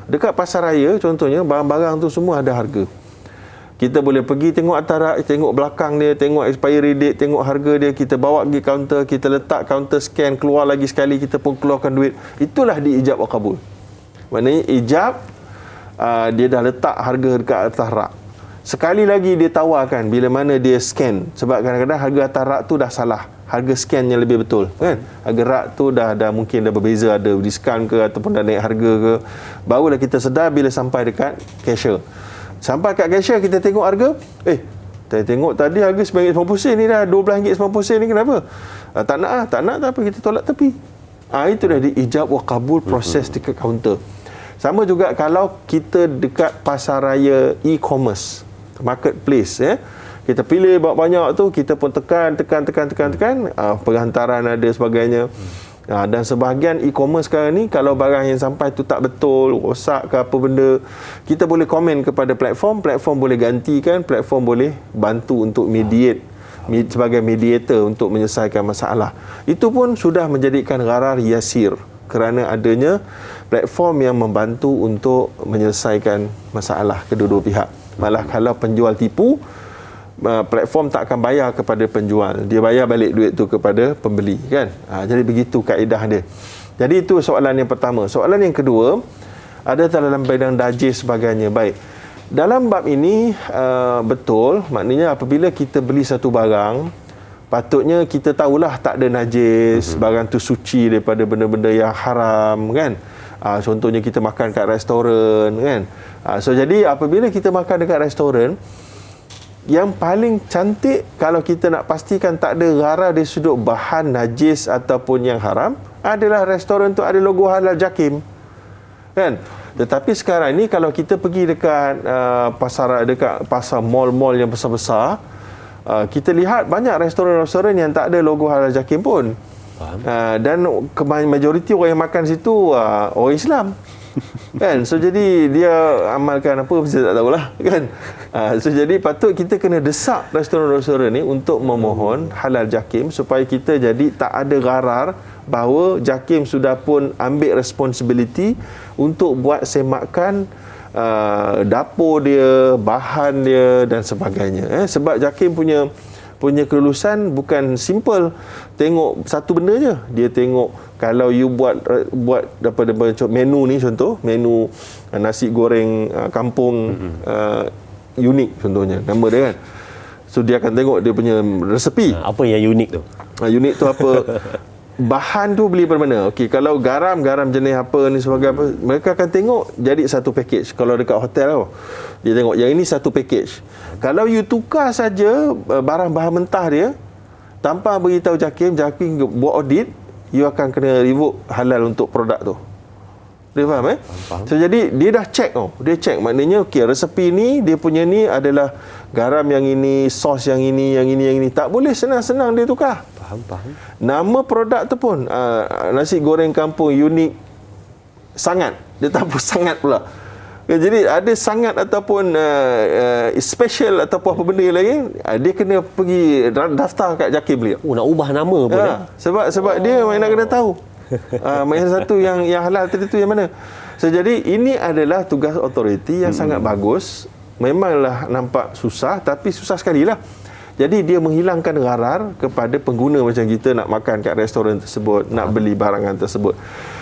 dekat pasar raya contohnya barang-barang tu semua ada harga. Kita boleh pergi tengok atas, tengok belakang dia, tengok expiry date, tengok harga dia, kita bawa pergi kaunter, kita letak kaunter, scan, keluar lagi sekali, kita pun keluarkan duit. Itulah di ijab wa qabul. Maknanya ijab dia dah letak harga dekat atas rak. sekali lagi dia tawarkan bila mana dia scan, sebab kadang-kadang harga atas rak tu dah salah, harga scannya lebih betul kan, harga rak tu dah mungkin dah berbeza, ada diskaun ke ataupun dah naik harga ke, barulah kita sedar bila sampai dekat cashier. Sampai kat cashier kita tengok harga, saya tengok tadi harga RM9.90 ni dah RM12.90 ni, kenapa? Tak nak tak apa, kita tolak tepi. Itu dah diijab wa kabul proses dekat kaunter. Sama juga kalau kita dekat pasaraya e-commerce, marketplace, kita pilih banyak tu, kita pun tekan, penghantaran ada sebagainya. Dan sebahagian e-commerce sekarang ni, kalau barang yang sampai tu tak betul, rosak ke apa benda, kita boleh komen kepada platform boleh gantikan, platform boleh bantu untuk mediate, sebagai mediator untuk menyelesaikan masalah. Itu pun sudah menjadikan gharar yasir, kerana adanya platform yang membantu untuk menyelesaikan masalah kedua-dua pihak. Malah kalau penjual tipu, platform tak akan bayar kepada penjual, dia bayar balik duit tu kepada pembeli kan. Jadi begitu kaedah dia. Jadi itu soalan yang pertama. Soalan yang kedua, ada dalam bidang najis sebagainya. Baik, dalam bab ini betul, maknanya apabila kita beli satu barang, patutnya kita tahulah tak ada najis, barang tu suci daripada benda-benda yang haram kan. Contohnya kita makan kat restoran kan. Jadi apabila kita makan dekat restoran, yang paling cantik kalau kita nak pastikan tak ada gharar dari sudut bahan najis ataupun yang haram, adalah restoran tu ada logo halal JAKIM kan. Tetapi sekarang ni kalau kita pergi dekat dekat pasar mall-mall yang besar-besar, kita lihat banyak restoran-restoran yang tak ada logo halal JAKIM pun. Dan majoriti orang yang makan situ orang Islam kan. So jadi dia amalkan apa saya tak tahulah kan. So jadi patut kita kena desak restoran-restoran ni untuk memohon halal JAKIM, supaya kita jadi tak ada gharar bahawa JAKIM sudah pun ambil responsibility untuk buat semakan dapur dia, bahan dia dan sebagainya. Sebab JAKIM punya kelulusan bukan simple tengok satu benda je. Dia tengok kalau you buat menu ni, contoh menu nasi goreng kampung unik contohnya, nama dia kan. So dia akan tengok dia punya resepi. Apa yang unik tu? Unik tu apa? Bahan tu beli dari mana? Okey, kalau garam jenis apa ni sebagai apa, mereka akan tengok jadi satu package. Kalau dekat hotel tu, dia tengok yang ini satu package. Kalau you tukar saja barang-bahan mentah dia tanpa beritahu JAKIM buat audit, you akan kena revoke halal untuk produk tu. Dia faham Faham. So jadi dia dah check dia check, maknanya okey, resepi ni dia punya ni adalah garam yang ini, sos yang ini. Tak boleh senang-senang dia tukar. Faham. Nama produk tu pun nasi goreng kampung unik sangat. Dia tak pun sangat pula. Jadi ada sangat ataupun special ataupun apa benda lagi, dia kena pergi daftar kat JAKIM beli. Nak ubah nama pun sebab dia nak kena tahu. Yang satu yang halal tadi tu yang mana. So jadi ini adalah tugas autoriti yang sangat bagus. Memanglah nampak susah, tapi susah sekali lah. Jadi dia menghilangkan gharar kepada pengguna macam kita nak makan kat restoran tersebut, nak beli barangan tersebut.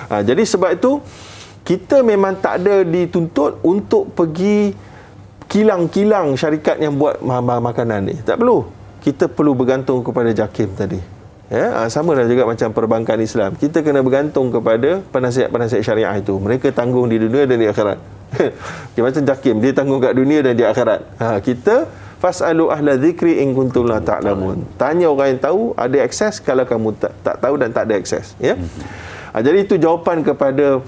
Jadi sebab itu kita memang tak ada dituntut untuk pergi kilang-kilang syarikat yang buat makanan ni. Tak perlu. Kita perlu bergantung kepada JAKIM tadi. Sama lah juga macam perbankan Islam. Kita kena bergantung kepada penasihat-penasihat syariah itu. Mereka tanggung di dunia dan di akhirat. Macam JAKIM, dia tanggung kat dunia dan di akhirat. Kita fas'alu ahla dzikri in kuntum la ta'lamun. Tanya orang yang tahu, ada akses kalau kamu tak tahu dan tak ada akses. Jadi itu jawapan kepada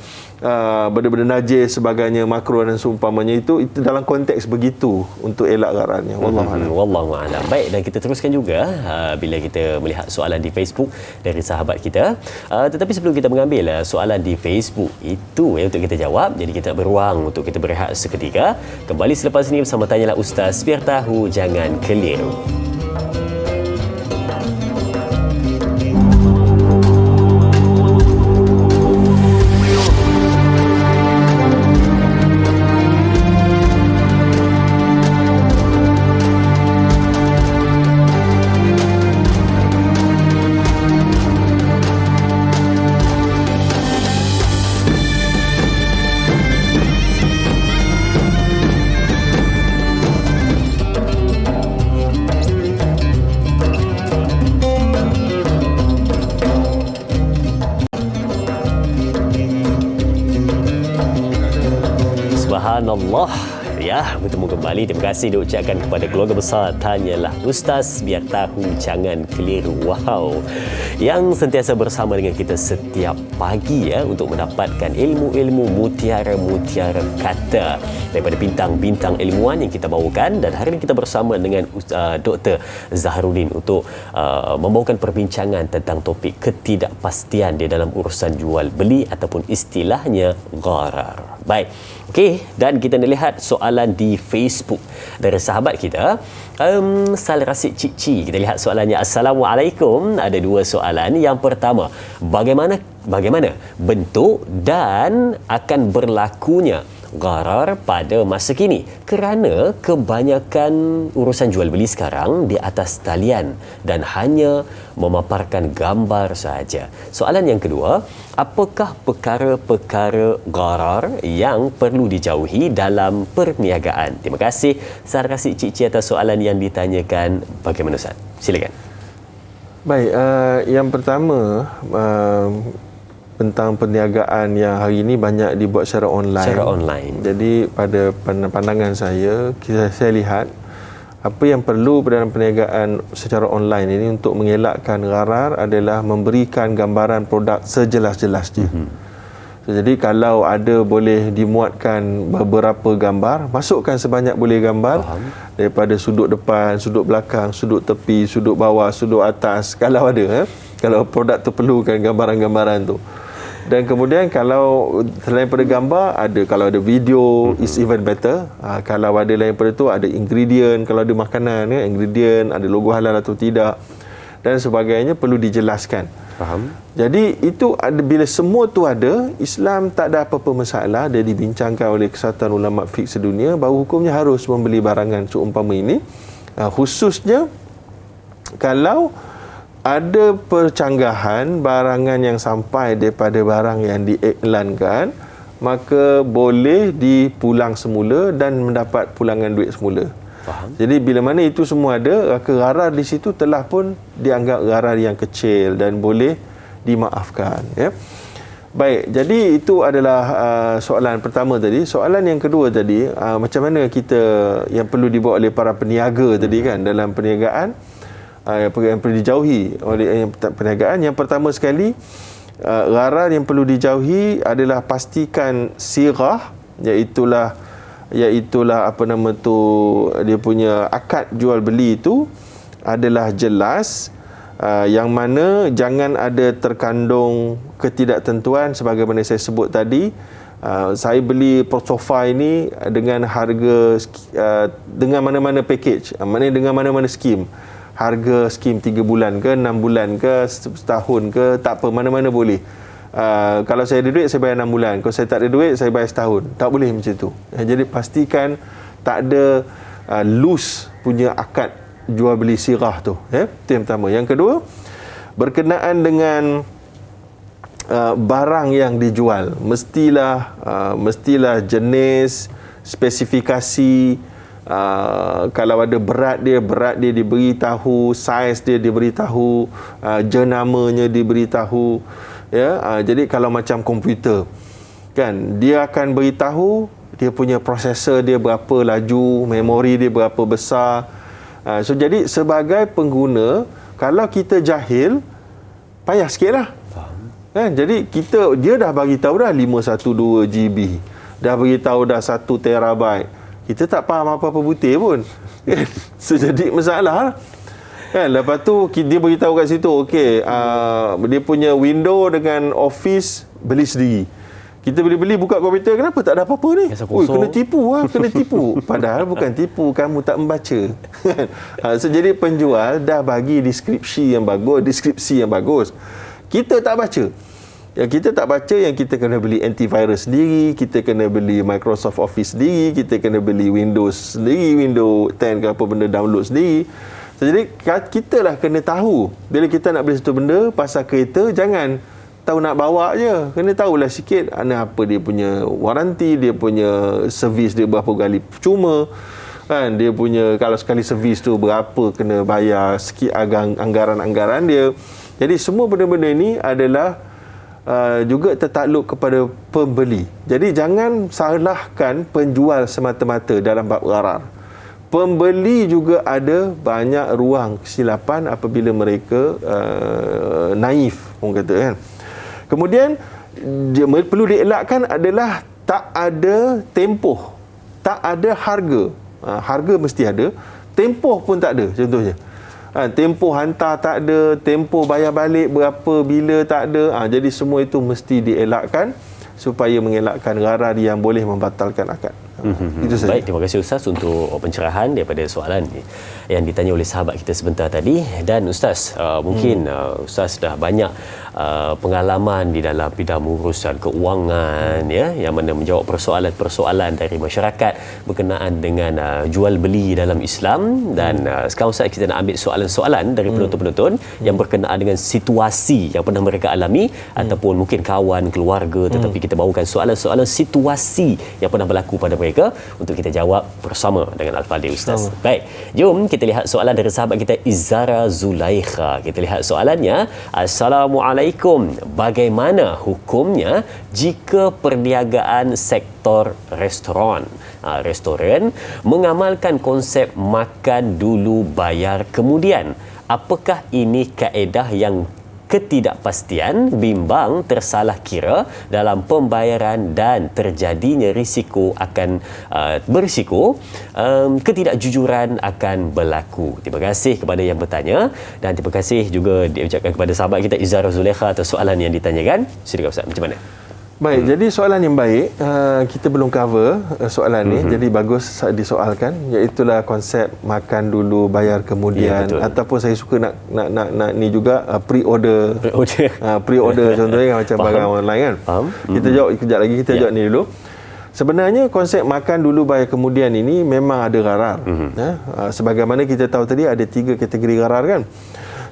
benda-benda najis sebagainya, makruh dan seumpamanya itu dalam konteks begitu untuk elak ghararnya. Wallahu a'lam. Baik, dan kita teruskan juga bila kita melihat soalan di Facebook dari sahabat kita. Tetapi sebelum kita mengambil soalan di Facebook itu untuk kita jawab, jadi kita beruang untuk kita berehat seketika. Kembali selepas ini bersama Tanyalah Ustaz, biar tahu jangan keliru. insya-Allah. Ya, bertemu kembali. Terima kasih diucapkan kepada keluarga besar Tanyalah Ustaz, biar tahu jangan keliru. Wow. Yang sentiasa bersama dengan kita setiap pagi ya untuk mendapatkan ilmu-ilmu mutiara-mutiara kata daripada bintang-bintang ilmuwan yang kita bawakan. Dan hari ini kita bersama dengan Dr. Zahrudin untuk membawakan perbincangan tentang topik ketidakpastian di dalam urusan jual beli ataupun istilahnya gharar. Baik. Okey, dan kita nak lihat soalan di Facebook dari sahabat kita, Sal Rasid Cici. Kita lihat soalannya. Assalamualaikum. Ada dua soalan. Yang pertama, bagaimana bentuk dan akan berlakunya gharar pada masa kini, kerana kebanyakan urusan jual beli sekarang di atas talian dan hanya memaparkan gambar sahaja. Soalan yang kedua, apakah perkara-perkara gharar yang perlu dijauhi dalam perniagaan? Terima kasih Sal Rasid Cici atas soalan yang ditanyakan. Bagaimana Ustaz? Silakan. Baik, yang pertama tentang perniagaan yang hari ini banyak dibuat secara online. Jadi pada pandangan saya lihat apa yang perlu dalam perniagaan secara online ini untuk mengelakkan gharar adalah memberikan gambaran produk sejelas-jelasnya. Jadi kalau ada boleh dimuatkan beberapa gambar, masukkan sebanyak boleh gambar. Daripada sudut depan, sudut belakang, sudut tepi, sudut bawah, sudut atas, kalau ada kalau produk tu perlukan gambaran-gambaran tu. Dan kemudian kalau selain pada gambar, kalau ada video is even better. Kalau ada lain pada tu ada ingredient, kalau ada makanan ingredient, ada logo halal atau tidak dan sebagainya perlu dijelaskan. Faham? Jadi itu ada, bila semua tu ada, Islam tak ada apa-apa masalah. Dia dibincangkan oleh Kesatuan Ulama Fiqh Sedunia bahawa hukumnya harus membeli barangan seumpama ini, khususnya kalau ada percanggahan barangan yang sampai daripada barang yang diiklankan, maka boleh dipulang semula dan mendapat pulangan duit semula. Faham. Jadi bila mana itu semua ada, maka gharar di situ telah pun dianggap gharar yang kecil dan boleh dimaafkan. Ya. Baik, jadi itu adalah soalan pertama tadi. Soalan yang kedua tadi, macam mana kita yang perlu dibuat oleh para peniaga tadi kan dalam perniagaan, yang perlu dijauhi oleh perniagaan. Yang pertama sekali, gharar yang perlu dijauhi adalah pastikan sirah, iaitulah apa nama tu, dia punya akad jual beli itu adalah jelas, yang mana jangan ada terkandung ketidaktentuan sebagaimana saya sebut tadi. Saya beli sofa ini dengan harga dengan mana-mana package, maknanya dengan mana-mana skim. Harga skim 3 bulan ke 6 bulan ke setahun ke, tak apa, mana-mana boleh. Kalau saya ada duit saya bayar 6 bulan, kalau saya tak ada duit saya bayar setahun. Tak boleh macam tu. Jadi pastikan tak ada loose punya akad jual beli sirah tu. Itu yang pertama. Yang kedua, berkenaan dengan barang yang dijual, mestilah jenis, spesifikasi. Kalau ada berat dia diberitahu, saiz dia diberitahu, jenamanya diberitahu. Ya, jadi kalau macam komputer kan, dia akan beritahu dia punya prosesor dia berapa laju, memori dia berapa besar. So jadi sebagai pengguna, kalau kita jahil, payah sikitlah. Kan, jadi dia dah bagi tahu dah 512 GB, dah bagi tahu dah 1 terabyte. Kita tak faham apa-apa butir pun. So, jadi masalah. Kan? Lepas tu, dia beritahu kat situ, okey, dia punya window dengan office beli sendiri. Kita beli buka komputer, kenapa tak ada apa-apa ni? Kena tipu lah, kena tipu. Padahal bukan tipu, kamu tak membaca. So, jadi penjual dah bagi deskripsi yang bagus. Kita tak baca. Yang kita tak baca, yang kita kena beli antivirus sendiri, kita kena beli Microsoft Office sendiri, kita kena beli Windows sendiri, Windows 10 ke apa benda download sendiri. Jadi kita lah kena tahu. Bila kita nak beli satu benda pasal kereta, jangan tahu nak bawa je. Kena tahulah sikit apa dia punya waranti, dia punya servis dia berapa kali cuma. Kan, dia punya kalau sekali servis tu berapa kena bayar, sikit anggaran-anggaran dia. Jadi semua benda-benda ini adalah juga tertakluk kepada pembeli. Jadi jangan salahkan penjual semata-mata dalam bab gharar. Pembeli juga ada banyak ruang kesilapan apabila mereka naif, orang kata kan. Kemudian perlu dielakkan adalah tak ada tempoh, tak ada harga. Harga mesti ada, tempoh pun tak ada contohnya. Tempoh hantar tak ada, tempoh bayar balik berapa bila tak ada. Jadi semua itu mesti dielakkan supaya mengelakkan gharar yang boleh membatalkan akad. Itu saja. Baik, terima kasih Ustaz untuk pencerahan daripada soalan yang ditanya oleh sahabat kita sebentar tadi. Dan Ustaz, mungkin Ustaz dah banyak pengalaman di dalam bidang urusan keuangan, ya, yang mana menjawab persoalan-persoalan dari masyarakat berkenaan dengan jual beli dalam Islam. Dan sekarang Ustaz, kita nak ambil soalan-soalan dari penonton-penonton yang berkenaan dengan situasi yang pernah mereka alami ataupun mungkin kawan, keluarga, tetapi kita bawakan soalan-soalan situasi yang pernah berlaku pada mereka untuk kita jawab bersama dengan Al-Fadhil Ustaz. Baik, jom kita lihat soalan dari sahabat kita Izara Zulaikha. Kita lihat soalannya. Assalamualaikum. Bagaimana hukumnya jika perniagaan sektor restoran mengamalkan konsep makan dulu bayar kemudian? Apakah ini kaedah yang ketidakpastian, bimbang, tersalah kira dalam pembayaran dan terjadinya risiko akan berisiko ketidakjujuran akan berlaku? Terima kasih kepada yang bertanya dan terima kasih juga diucapkan kepada sahabat kita Izara Zulaikha atas soalan yang ditanyakan. Silakan Ustaz, macam mana? Baik, jadi soalan yang baik, kita belum cover soalan ni, jadi bagus disoalkan, iaitulah konsep makan dulu bayar kemudian, ataupun saya suka nak ni juga pre-order contohnya macam barang online kan. Kita jawab kejap lagi, kita jawab ni dulu. Sebenarnya konsep makan dulu bayar kemudian ini memang ada gharar. Sebagaimana kita tahu tadi ada 3 kategori gharar kan.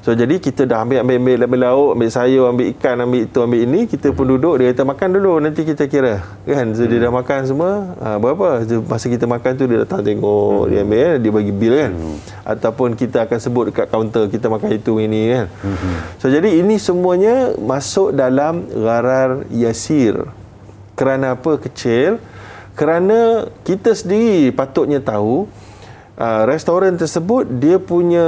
So jadi kita dah ambil lauk, ambil sayur, ambil ikan, ambil itu, ambil ini, kita pun duduk, dia kata makan dulu nanti kita kira. Kan? So dia dah makan semua, berapa? Masa kita makan tu dia datang tengok, dia ambil, dia bagi bil kan. Ataupun kita akan sebut dekat kaunter kita makan itu ini kan. So jadi ini semuanya masuk dalam gharar yasir. Kerana apa kecil? Kerana kita sendiri patutnya tahu restoran tersebut dia punya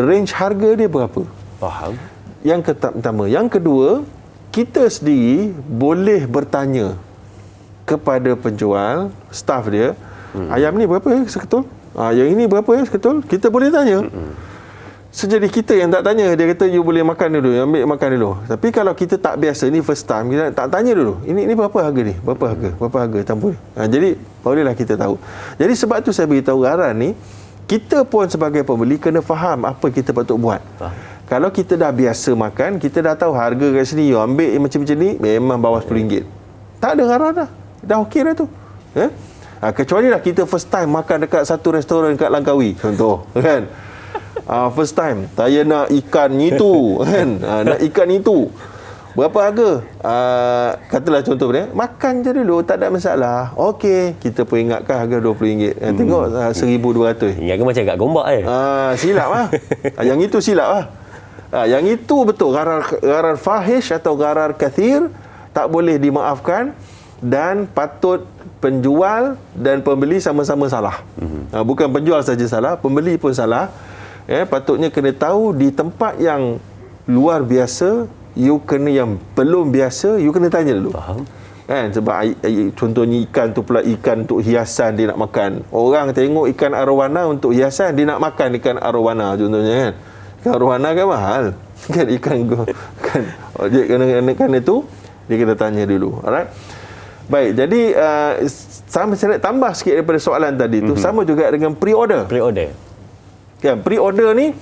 range harga dia berapa. Faham. Yang pertama. Yang kedua, kita sendiri boleh bertanya kepada penjual, staff dia, ayam ni berapa ya seketul? Yang ini berapa ya seketul? Kita boleh tanya. Sejadi kita yang tak tanya, dia kata you boleh makan dulu, ambil makan dulu. Tapi kalau kita tak biasa, ni first time, kita tak tanya dulu. Ini berapa harga ni? Berapa harga tampul? Jadi barulah kita tahu. Jadi sebab tu saya beritahu gharar ni, kita pun sebagai pembeli kena faham apa kita patut buat. Kalau kita dah biasa makan, kita dah tahu harga kat sini, you ambil macam ni memang bawah RM10. Tak ada gharar dah. Dah okey dah tu. Kecuali lah kita first time makan dekat satu restoran kat Langkawi contoh, kan? First time saya nak ikan itu kan, nak ikan itu berapa harga, katalah contoh dia makan je dulu, tak ada masalah, okey, kita pun ingatkan harga RM20, tengok RM1,200. Ingatkan macam kat Gombak silap lah. Yang itu silap lah. Yang itu betul gharar fahish atau gharar kathir, tak boleh dimaafkan dan patut penjual dan pembeli sama-sama salah. Bukan penjual saja salah, pembeli pun salah. Patutnya kena tahu di tempat yang luar biasa, you kena, yang belum biasa, you kena tanya dulu. Faham. Kan? Sebab contohnya ikan tu pula ikan untuk hiasan dia nak makan. Orang tengok ikan arowana untuk hiasan, dia nak makan ikan arowana contohnya kan. Ikan arowana kan mahal. Kan ikan kan. Dia kena tu, dia kena tanya dulu. Alright. Baik, jadi sama saya nak tambah sikit daripada soalan tadi tu, sama juga dengan pre-order. Kan, pre-order ni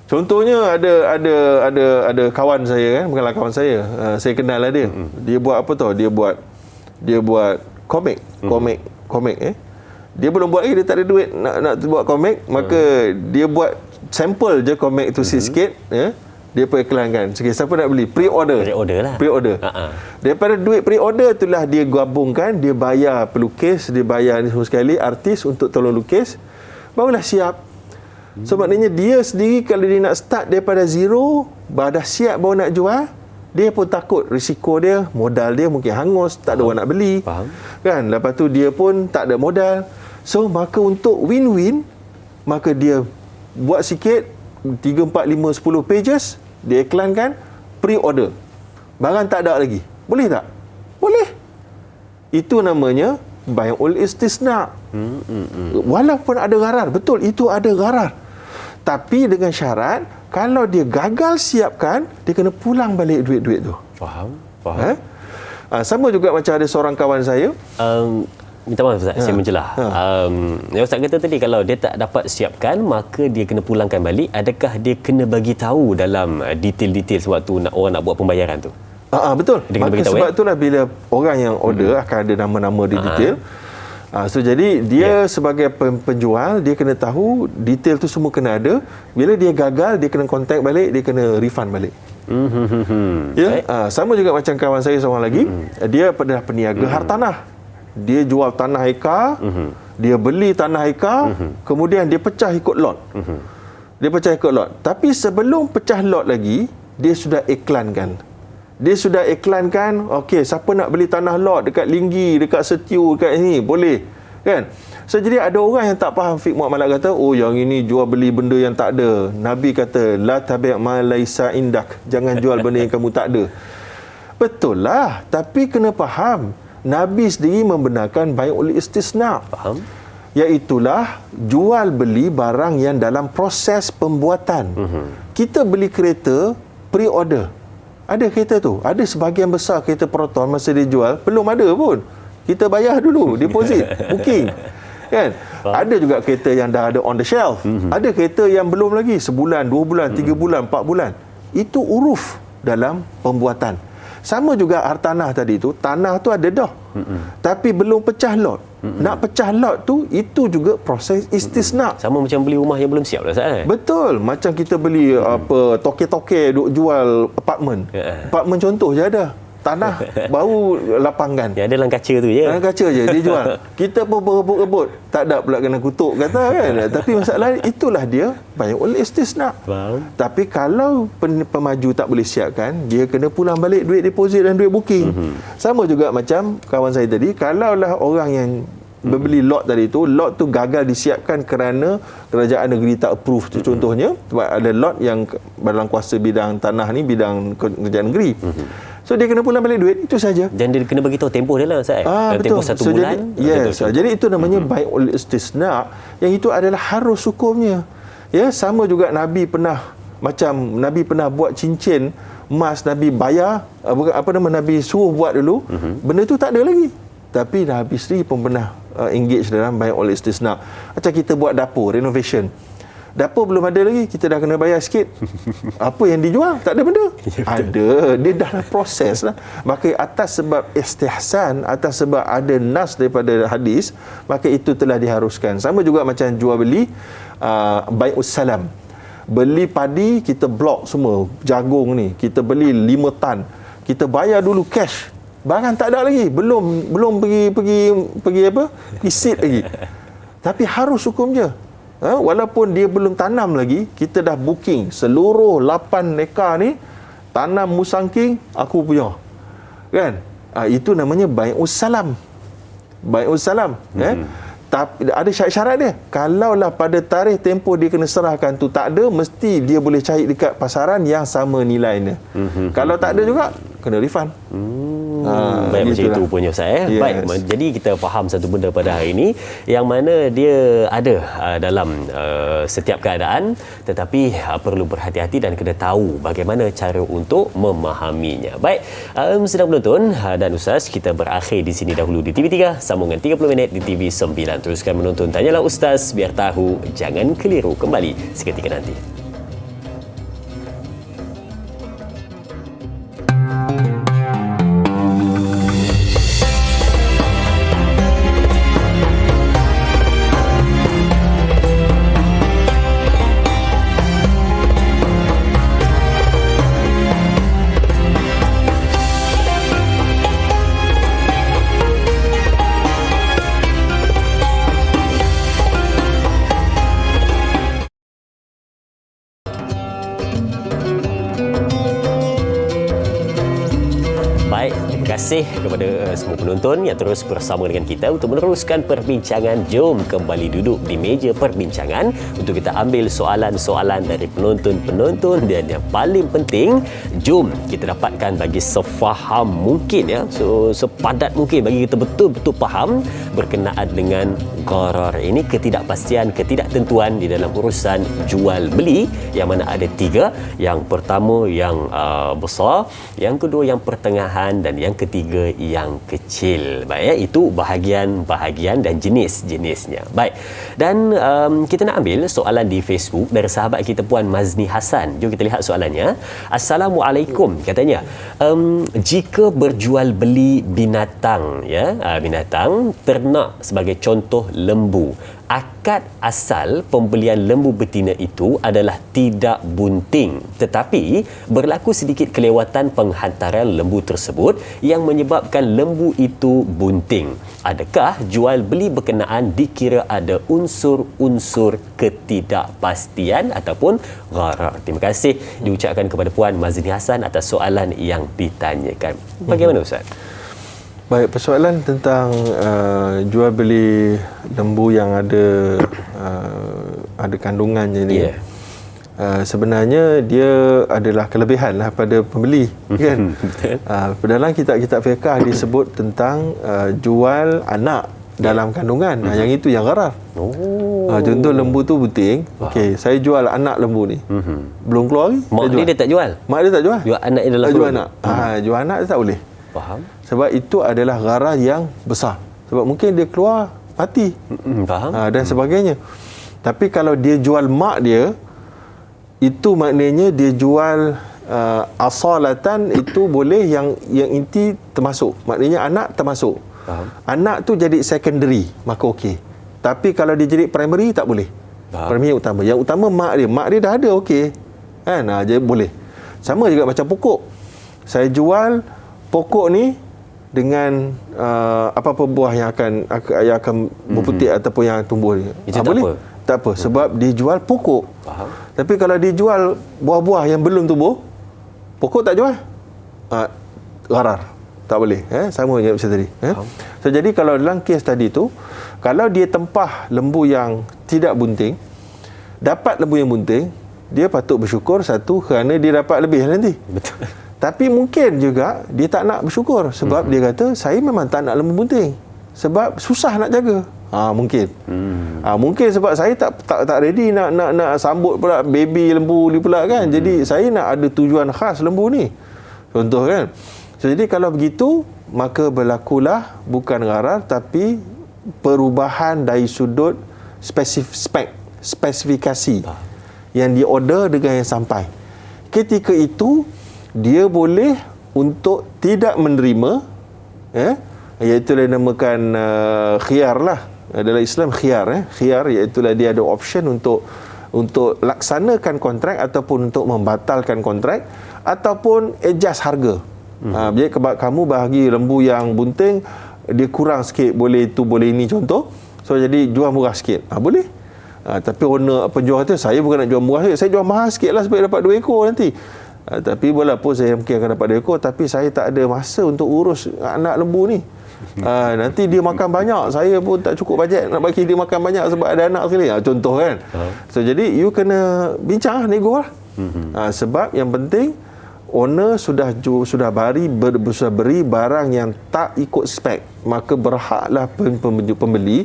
contohnya ada kawan saya kan, bukanlah kawan saya, saya kenal lah dia. Dia buat apa tau? Dia buat komik. Dia belum buat lagi, dia tak ada duit nak buat komik, maka dia buat sampel je komik tu sikit ya. Dia pun iklankan. Sikit, siapa nak beli? Pre-order lah. Daripada duit pre-order itulah dia gabungkan, dia bayar pelukis, dia bayar ni semua sekali, artis untuk tolong lukis, barulah siap. So maknanya dia sendiri kalau dia nak start daripada zero, dah siap baru nak jual, dia pun takut risiko dia, modal dia mungkin hangus, tak ada orang nak beli. Faham. Kan? Lepas tu dia pun tak ada modal. So maka untuk win-win, maka dia buat sikit 3, 4, 5, 10 pages, dia iklankan pre-order. Barang tak ada lagi. Boleh tak? Boleh. Itu namanya bai'ul istisna. Walaupun ada gharar, betul itu ada gharar. Tapi dengan syarat, kalau dia gagal siapkan, dia kena pulang balik duit-duit tu. Faham. Faham. Sama juga macam ada seorang kawan saya. Minta maaf Ustaz, saya mencelah. Yang Ustaz kata tadi, kalau dia tak dapat siapkan, maka dia kena pulangkan balik. Adakah dia kena bagi tahu dalam detail-detail sewaktu orang nak buat pembayaran tu? Betul. Maka sebab itulah bila orang yang order akan ada nama-nama di detail. So jadi dia sebagai penjual, dia kena tahu detail tu semua kena ada. Bila dia gagal, dia kena contact balik, dia kena refund balik. Sama juga macam kawan saya seorang lagi, dia pernah peniaga hartanah. Dia jual tanah hekar, dia beli tanah hekar, kemudian dia pecah ikut lot. Dia pecah ikut lot. Tapi sebelum pecah lot lagi, dia sudah iklankan. Okey, siapa nak beli tanah lot dekat Linggi, dekat Setiu, dekat ini, boleh. Kan? So, jadi ada orang yang tak faham fiqh muamalah kata, oh yang ini jual beli benda yang tak ada. Nabi kata, la tabi' ma laisa indak. Jangan jual benda yang kamu tak ada. Betul lah. Tapi kena faham, Nabi sendiri membenarkan bai'ul istisna. Faham? Iaitulah jual beli barang yang dalam proses pembuatan. Kita beli kereta pre-order. Ada kereta tu, ada sebahagian besar kereta Proton masa dia jual, belum ada pun. Kita bayar dulu, deposit, booking. Kan? Ada juga kereta yang dah ada on the shelf. Ada kereta yang belum lagi, sebulan, 2 bulan, 3 bulan, 4 bulan. Itu uruf dalam pembuatan. Sama juga hartanah tadi tu, tanah tu ada dah. Tapi belum pecah lot. Nak pecah lot tu, itu juga proses istisna. Sama macam beli rumah yang belum siap lah Ustaz. Betul. Macam kita beli toke-toke duk jual apartmen. Apartmen contoh je ada. Tanah baru lapangan. Ya, ada dalam kaca tu je. Dalam kaca je dia jual. Kita pun berebut-rebut. Tak ada pula kena kutuk kata kan. Tapi masalah itulah dia bai'ul istisna. Faham. Tapi kalau pemaju tak boleh siapkan, dia kena pulang balik duit deposit dan duit booking. Sama juga macam kawan saya tadi, kalaulah orang yang berbeli lot tadi tu, lot tu gagal disiapkan kerana kerajaan negeri tak approve tu contohnya, sebab ada lot yang dalam kuasa bidang tanah ni, bidang kerajaan negeri. So dia kena pulang balik duit, itu saja. Dan dia kena bagi tahu tempoh dia lah Ustaz. Tempoh 1 bulan. Jadi itu namanya bai'ul istisna, yang itu adalah harus hukumnya. Ya, sama juga Nabi pernah buat cincin emas, Nabi bayar Nabi suruh buat dulu. Benda tu tak ada lagi. Tapi Nabi sendiri pun pernah engage dalam bai'ul istisna. Macam kita buat dapur renovation. Dapur belum ada lagi, kita dah kena bayar sikit. Apa yang dijual? Tak ada benda. Ada, dia dah proses lah. Maka atas sebab istihsan, atas sebab ada nas daripada hadis, maka itu telah diharuskan. Sama juga macam jual beli bai'us salam. Beli padi, kita blok semua. Jagung ni, kita beli 5 tan. Kita bayar dulu cash. Barang tak ada lagi. Belum pergi seed lagi. Tapi harus hukum je. Walaupun dia belum tanam lagi, kita dah booking seluruh 8 ekar ni, tanam musangking aku punya. Kan? Itu namanya bai'us salam. Bai'us salam. Tapi ada syarat-syarat dia. Kalaulah pada tarikh tempoh dia kena serahkan tu tak ada, mesti dia boleh cari dekat pasaran yang sama nilainya. Kalau tak ada juga, kena refund. Baik, macam itu punya Ustaz. Baik, jadi kita faham satu benda pada hari ini, yang mana dia ada dalam setiap keadaan, tetapi perlu berhati-hati dan kena tahu bagaimana cara untuk memahaminya. Baik, sedang menonton dan Ustaz, kita berakhir di sini dahulu di TV3, sambungan 30 minit di TV9. Teruskan menonton Tanyalah Ustaz, biar tahu, jangan keliru. Kembali seketika nanti. kasih kepada semua penonton yang terus bersama dengan kita untuk meneruskan perbincangan. Jom kembali duduk di meja perbincangan untuk kita ambil soalan-soalan dari penonton-penonton, dan yang paling penting, jom kita dapatkan bagi sefaham mungkin ya, sepadat mungkin bagi kita betul-betul faham berkenaan dengan gharar ini, ketidakpastian, ketidaktentuan di dalam urusan jual beli, yang mana ada 3. Yang pertama yang besar, yang kedua yang pertengahan, dan yang ketiga yang kecil. Baik ya, itu bahagian-bahagian dan jenis-jenisnya. Baik. Dan kita nak ambil soalan di Facebook dari sahabat kita Puan Mazni Hassan. Jom kita lihat soalannya. Assalamualaikum, katanya, jika berjual beli binatang ya, binatang ternak sebagai contoh lembu, akad asal pembelian lembu betina itu adalah tidak bunting, tetapi berlaku sedikit kelewatan penghantaran lembu tersebut yang menyebabkan lembu itu bunting. Adakah jual beli berkenaan dikira ada unsur-unsur ketidakpastian ataupun gharar? Terima kasih diucapkan kepada Puan Mazni Hassan atas soalan yang ditanyakan. Bagaimana Ustaz? Baik, persoalan tentang jual beli lembu yang ada kandungannya ni. Yeah. Sebenarnya dia adalah kelebihan lah pada pembeli, kan? Dalam kitab-kitab fiqh disebut tentang jual anak dalam kandungan. Yang itu yang gharar. Contoh lembu tu bunting. Okey, saya jual anak lembu ni. Belum keluar lagi. Mak dia tak jual. Mak dia tak jual. Jual anak dia dalam jual anak. Jual anak dia tak boleh. Faham? Sebab itu adalah gharar yang besar. Sebab mungkin dia keluar mati. Faham? Dan sebagainya. Tapi kalau dia jual mak dia, itu maknanya dia jual asalatan, itu boleh, yang inti termasuk. Maknanya anak termasuk. Faham? Anak tu jadi secondary, maka okey. Tapi kalau dia jadi primary, tak boleh. Faham? Primary yang utama. Yang utama mak dia. Mak dia dah ada, okey. Kan? Jadi boleh. Sama juga macam pokok. Saya jual pokok ni dengan apa-apa buah yang akan berputik ataupun yang tumbuh ni. Itu tak boleh? apa? Tak apa, sebab dia jual pokok. Faham? Tapi kalau dia jual buah-buah yang belum tumbuh, pokok tak jual. Gharar. Tak boleh. Sama je macam tadi. So, jadi kalau dalam kes tadi tu, kalau dia tempah lembu yang tidak bunting, dapat lembu yang bunting, dia patut bersyukur, satu, kerana dia dapat lebih nanti. Betul. Tapi mungkin juga dia tak nak bersyukur sebab dia kata saya memang tak nak lembu bunting sebab susah nak jaga. Mungkin. Mungkin sebab saya tak ready nak sambut pula baby lembu ni pula kan. Jadi saya nak ada tujuan khas lembu ni. Contoh kan. So, jadi kalau begitu, maka berlakulah bukan gharar tapi perubahan dari sudut spesifikasi yang diorder dengan yang sampai. Ketika itu dia boleh untuk tidak menerima, iaitu dinamakan khiyar lah dalam Islam, khiyar iaitu dia ada option untuk laksanakan kontrak ataupun untuk membatalkan kontrak ataupun adjust harga. Jadi kamu bagi lembu yang bunting dia kurang sikit, boleh itu boleh ini contoh, so jadi jual murah sikit, boleh. Tapi owner penjual kata saya bukan nak jual murah sikit, saya jual mahal sikit lah supaya dapat 2 ekor nanti. Tapi walaupun saya mungkin akan dapat 2 ekor, tapi saya tak ada masa untuk urus anak lembu ni. Nanti dia makan banyak, saya pun tak cukup bajet nak bagi dia makan banyak sebab ada anak sekali. Contoh kan. So jadi you kena bincang, nego lah. Sebab yang penting owner sudah beri barang yang tak ikut spek, maka berhaklah pembeli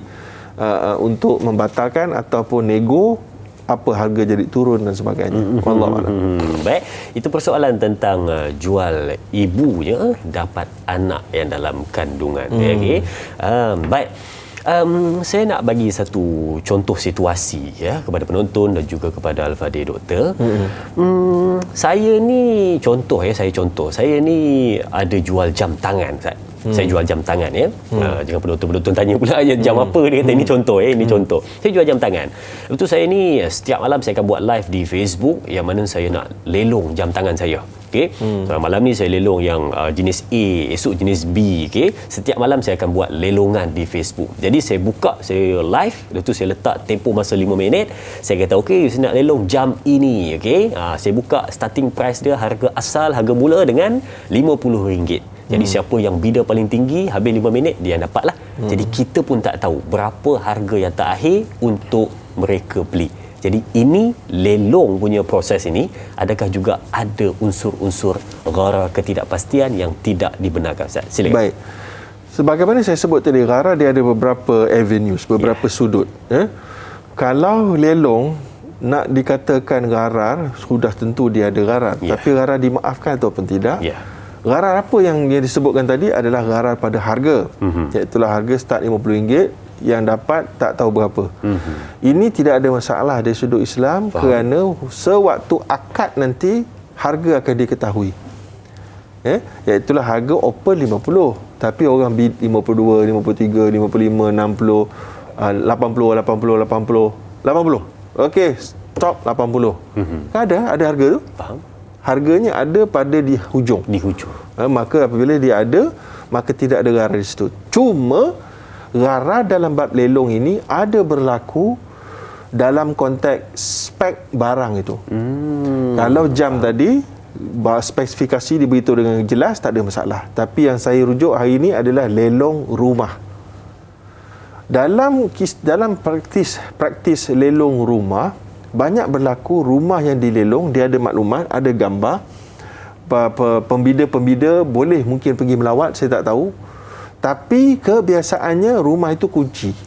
untuk membatalkan ataupun nego apa harga jadi turun dan sebagainya. Wallahu a'lam. Baik, itu persoalan tentang jual ibunya dapat anak yang dalam kandungan. Okey. Baik. Saya nak bagi satu contoh situasi ya kepada penonton dan juga kepada Al-Fadhil Doktor. Saya ni saya ni ada jual jam tangan, Ustaz. Saya jual jam tangan ya. Jangan penonton-penonton tanya pula jam apa, dia kata ini contoh ini contoh. Saya jual jam tangan. Lepas tu saya ni setiap malam saya akan buat live di Facebook yang mana saya nak lelong jam tangan saya. Okey. So, malam ni saya lelong yang jenis A, esok jenis B, okey. Setiap malam saya akan buat lelongan di Facebook. Jadi saya buka, saya live, lepas tu saya letak tempoh masa 5 minit. Saya kata okey, saya nak lelong jam ini, okey. Saya buka starting price dia, harga asal, harga mula dengan RM50. Jadi siapa yang bida paling tinggi, habis 5 minit dia yang dapatlah. Jadi kita pun tak tahu berapa harga yang terakhir untuk mereka beli. Jadi ini lelong punya proses ini, adakah juga ada unsur-unsur gharar ketidakpastian yang tidak dibenarkan? Ustaz, silakan. Baik. Sebagaimana saya sebut tadi, gharar dia ada beberapa avenues, beberapa sudut. Kalau lelong nak dikatakan gharar, sudah tentu dia ada gharar. Tapi gharar dimaafkan ataupun tidak? Gharar apa yang dia disebutkan tadi adalah gharar pada harga. Iaitulah harga start RM50 yang dapat tak tahu berapa. Ini tidak ada masalah dari sudut Islam. Faham. Kerana sewaktu akad nanti harga akan diketahui. Iaitulah harga open 50, tapi orang bid 52, 53, 55, 60, 80, 80, 80, 80. Okey, stop 80. Kan ada harga tu? Faham. Harganya ada pada di hujung. Maka apabila dia ada, maka tidak ada gharar di situ. Cuma gharar dalam bab lelong ini ada berlaku dalam konteks spek barang itu. Kalau jam tadi spesifikasi diberitahu dengan jelas, tak ada masalah. Tapi yang saya rujuk hari ini adalah lelong rumah. Dalam praktis lelong rumah, banyak berlaku rumah yang dilelong, dia ada maklumat, ada gambar. Pembida-pembida boleh mungkin pergi melawat, saya tak tahu. Tapi kebiasaannya rumah itu kunci.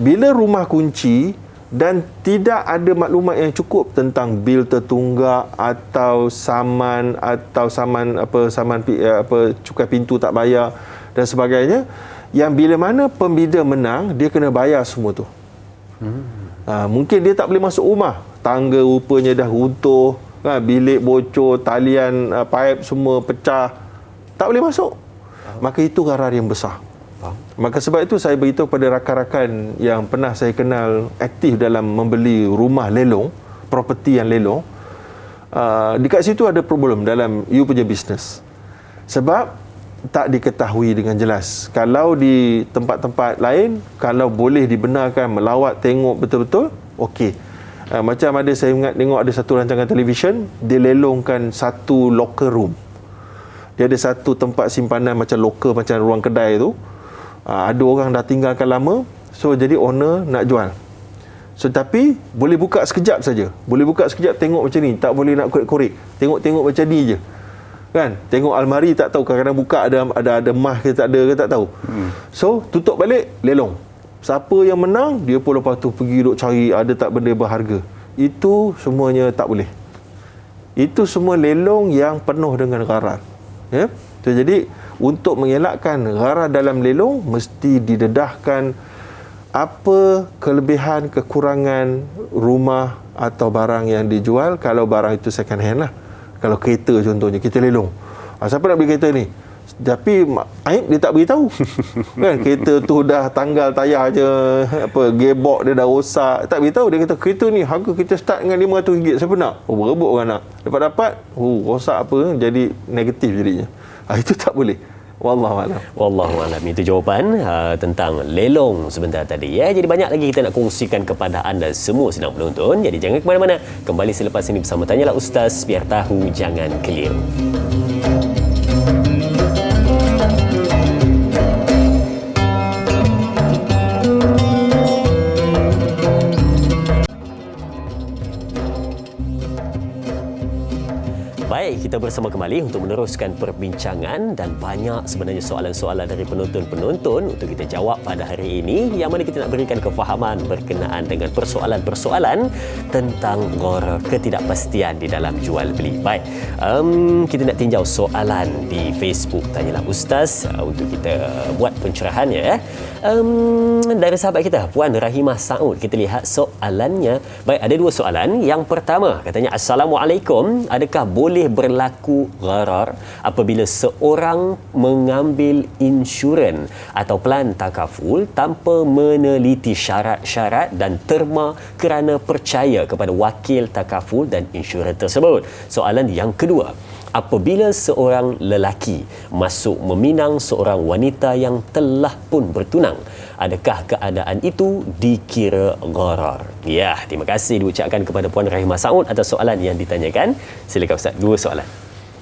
Bila rumah kunci dan tidak ada maklumat yang cukup tentang bil tertunggak atau saman cukai pintu tak bayar dan sebagainya, yang bila mana pembida menang, dia kena bayar semua tu. Mungkin dia tak boleh masuk rumah, tangga rupanya dah runtuh, bilik bocor, talian pipe semua pecah, tak boleh masuk. Maka itu gharar yang besar. Maka sebab itu saya beritahu kepada rakan-rakan yang pernah saya kenal aktif dalam membeli rumah lelong, properti yang lelong, dekat situ ada problem dalam you punya bisnes. Sebab tak diketahui dengan jelas. Kalau di tempat-tempat lain, kalau boleh dibenarkan melawat tengok betul-betul, okey. Macam ada, saya ingat tengok ada satu rancangan televisyen, dia lelongkan satu locker room. Dia ada satu tempat simpanan macam locker, macam ruang kedai tu. Ada orang dah tinggalkan lama, so jadi owner nak jual. So tapi boleh buka sekejap saja. Boleh buka sekejap, tengok macam ni, tak boleh nak korek-korek. Tengok-tengok macam ni je. Kan? Tengok almari tak tahu, kadang-kadang buka ada emas ke tak ada ke tak tahu. So tutup balik, lelong. Siapa yang menang, dia pun lepas tu pergi duk cari ada tak benda berharga. Itu semuanya tak boleh. Itu semua lelong yang penuh dengan gharar. So, jadi untuk mengelakkan gharar dalam lelong, mesti didedahkan apa kelebihan, kekurangan rumah atau barang yang dijual. Kalau barang itu second hand lah. Kalau kereta contohnya, kita lelong. Siapa nak beli kereta ni? Tapi aib dia tak beritahu. Kan kereta tu dah tanggal tayar je, gearbox dia dah rosak, tak beritahu. Dia kata kereta ni harga kita start dengan RM500. Siapa nak? Berebut orang nak. Dapat rosak apa, jadi negatif jadinya. Itu tak boleh. Wallahualam. Wallahualam. Itu jawapan tentang lelong sebentar tadi ya. Jadi banyak lagi kita nak kongsikan kepada anda semua sedang menonton. Jadi jangan ke mana-mana. Kembali selepas ini bersama Tanyalah Ustaz, biar tahu jangan keliru. Baik, kita bersama kembali untuk meneruskan perbincangan dan banyak sebenarnya soalan-soalan dari penonton-penonton untuk kita jawab pada hari ini, yang mana kita nak berikan kefahaman berkenaan dengan persoalan-persoalan tentang gharar ketidakpastian di dalam jual beli. Baik, kita nak tinjau soalan di Facebook Tanyalah Ustaz untuk kita buat pencerahannya ya. Dari sahabat kita Puan Rahimah Saud, kita lihat soalannya. Baik, ada dua soalan. Yang pertama katanya, Assalamualaikum, adakah boleh berlaku gharar apabila seorang mengambil insurans atau plan takaful tanpa meneliti syarat-syarat dan terma kerana percaya kepada wakil takaful dan insurans tersebut? Soalan yang kedua, apabila seorang lelaki masuk meminang seorang wanita yang telah pun bertunang, adakah keadaan itu dikira gharar? Ya, terima kasih diucapkan kepada Puan Rahimah Saud atas soalan yang ditanyakan. Silakan Ustaz, dua soalan.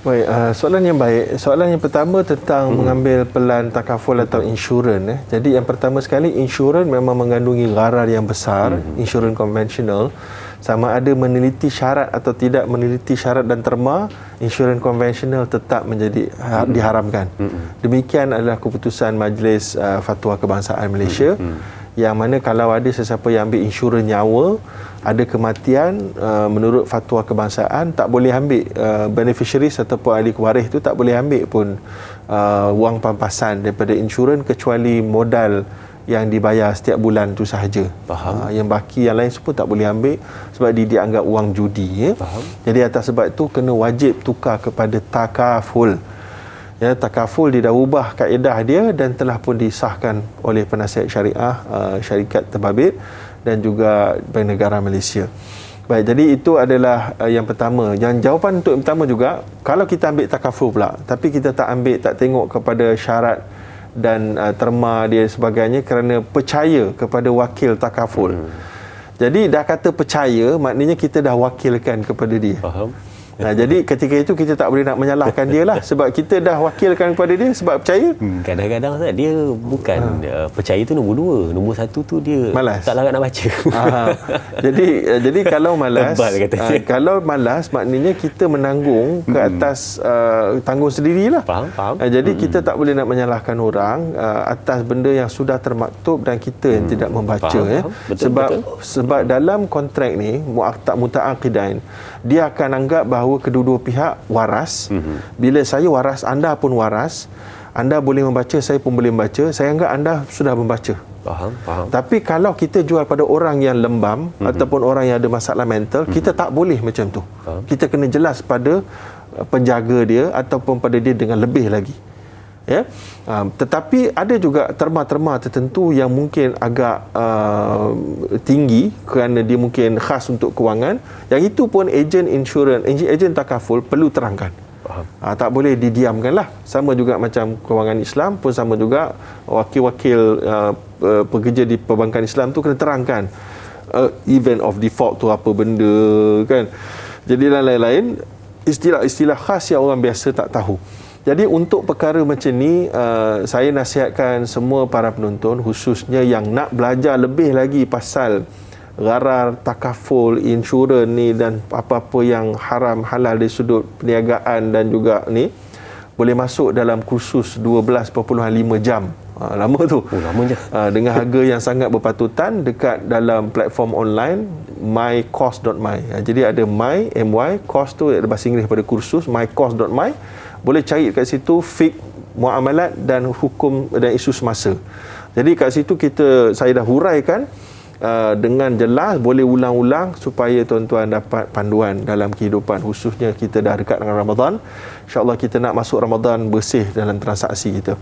Baik, soalan yang baik. Soalan yang pertama tentang mengambil pelan takaful atau insurans. Jadi yang pertama sekali, insurans memang mengandungi gharar yang besar, insurans konvensional. Sama ada meneliti syarat atau tidak meneliti syarat dan terma, insurans konvensional tetap menjadi diharamkan. Demikian adalah keputusan Majlis Fatwa Kebangsaan Malaysia. Yang mana kalau ada sesiapa yang ambil insurans nyawa, ada kematian, menurut fatwa kebangsaan tak boleh ambil, beneficiaries ataupun ahli kewaris tu tak boleh ambil pun wang pampasan daripada insurans kecuali modal yang dibayar setiap bulan tu sahaja. Yang baki yang lain semua tak boleh ambil sebab dia dianggap wang judi. Jadi atas sebab itu kena wajib tukar kepada takaful. Ya, takaful dia dah ubah kaedah dia dan telah pun disahkan oleh penasihat syariah, syarikat terbabit dan juga Bank Negara Malaysia. Baik, jadi itu adalah yang pertama. Yang jawapan untuk yang pertama juga, kalau kita ambil takaful pula tapi kita tak tengok kepada syarat dan terma dia sebagainya kerana percaya kepada wakil takaful. Jadi dah kata percaya, maknanya kita dah wakilkan kepada dia. Jadi ketika itu kita tak boleh nak menyalahkan dia lah sebab kita dah wakilkan kepada dia sebab percaya. Kadang-kadang Ustaz, dia bukan percaya tu nombor 2, nombor 1 tu dia malas, tak larat nak baca. Jadi kalau malas, kalau malas maknanya kita menanggung ke atas tanggung sendirilah. Faham. Jadi kita tak boleh nak menyalahkan orang atas benda yang sudah termaktub dan kita yang tidak membaca. Sebab dalam kontrak ni mutaaqidain, dia akan anggap bahawa kedua-dua pihak waras. Bila saya waras, anda pun waras. Anda boleh membaca, saya pun boleh membaca. Saya anggap anda sudah membaca. Faham. Tapi kalau kita jual pada orang yang lembam ataupun orang yang ada masalah mental, kita tak boleh macam tu. Kita kena jelas pada penjaga dia ataupun pada dia dengan lebih lagi. Ya, tetapi ada juga terma-terma tertentu yang mungkin agak tinggi kerana dia mungkin khas untuk kewangan. Yang itu pun ejen insurans, ejen takaful perlu terangkan. Tak boleh didiamkan lah. Sama juga macam kewangan Islam pun sama juga, wakil-wakil pekerja di perbankan Islam tu kena terangkan event of default tu apa benda kan. Jadi lain-lain istilah-istilah khas yang orang biasa tak tahu. Jadi untuk perkara macam ni, saya nasihatkan semua para penonton, khususnya yang nak belajar lebih lagi pasal gharar, takaful, insurans ni dan apa-apa yang haram halal dari sudut perniagaan dan juga ni, boleh masuk dalam kursus 12.5 jam. Lama tu. Lama je. Dengan harga yang sangat berpatutan dekat dalam platform online mycourse.my. Jadi ada my, course tu ada bahasa Inggeris pada kursus, mycourse.my. Boleh cari kat situ fiqh, muamalat dan hukum dan isu semasa. Jadi kat situ saya dah huraikan dengan jelas, boleh ulang-ulang supaya tuan-tuan dapat panduan dalam kehidupan, khususnya kita dah dekat dengan Ramadan. InsyaAllah kita nak masuk Ramadan bersih dalam transaksi kita.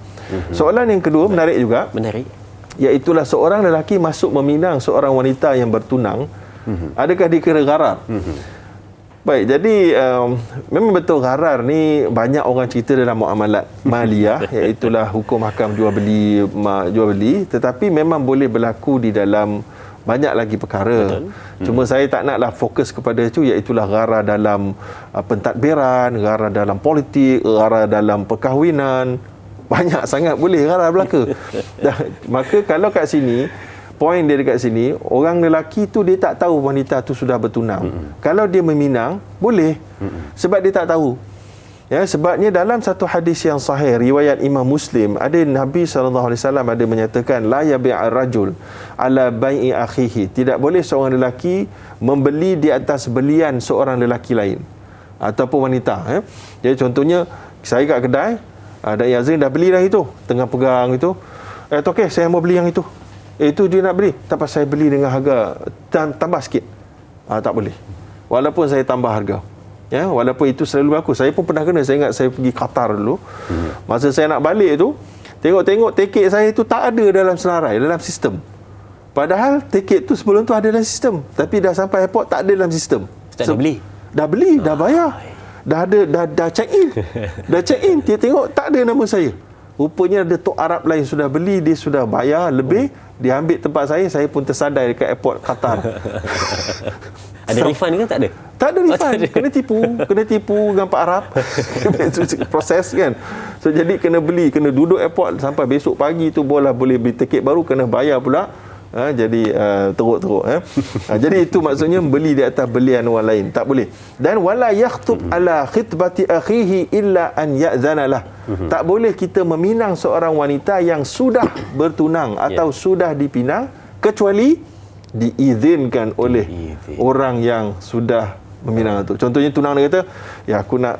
Soalan yang kedua menarik juga. Iaitulah seorang lelaki masuk meminang seorang wanita yang bertunang, adakah dikira gharar? Baik, jadi memang betul gharar ni banyak orang cerita dalam muamalat maliyah, iaitulah hukum hakam jual beli, tetapi memang boleh berlaku di dalam banyak lagi perkara. Cuma saya tak naklah fokus kepada itu, iaitulah gharar dalam pentadbiran, gharar dalam politik, gharar dalam perkahwinan. Banyak sangat boleh gharar berlaku. Maka kalau kat sini, poin dia dekat sini, orang lelaki tu dia tak tahu wanita tu sudah bertunang. Kalau dia meminang, boleh. Sebab dia tak tahu. Ya, sebabnya dalam satu hadis yang sahih riwayat Imam Muslim, ada Nabi SAW ada menyatakan la yabi'ar rajul ala bai'i akhihi. Tidak boleh seorang lelaki membeli di atas belian seorang lelaki lain ataupun wanita. Jadi contohnya saya kat kedai, Dai Azrin dah beli dah itu, tengah pegang itu. Okey, saya mau beli yang itu. Itu dia nak beli, tapi saya beli dengan harga tambah sikit. Tak boleh. Walaupun saya tambah harga. Ya, walaupun itu selalu berlaku. Saya pun pernah kena. Saya ingat saya pergi Qatar dulu. Masa saya nak balik tu, tengok tiket saya tu tak ada dalam senarai, dalam sistem. Padahal tiket tu sebelum tu ada dalam sistem, tapi dah sampai airport tak ada dalam sistem. Dah beli, dah bayar. Dah check in. Dah check in, dia tengok tak ada nama saya. Rupanya ada tok Arab lain sudah beli, dia sudah bayar lebih, dia ambil tempat saya pun tersadai dekat airport Qatar. Ada refund ke tak ada? Tak ada refund. Kena tipu dengan Pak Arab. Proses kan. So jadi kena beli, kena duduk airport sampai besok pagi tu boleh beli tiket baru, kena bayar pula. Jadi teruk-teruk. Jadi itu maksudnya beli di atas belian orang lain, tak boleh. Dan wala yakhtub ala khitbati akhihi illa an ya'zana lah. Tak boleh kita meminang seorang wanita yang sudah bertunang atau sudah dipinang kecuali diizinkan oleh orang yang sudah meminang tu. Contohnya tunang dia kata, ya aku nak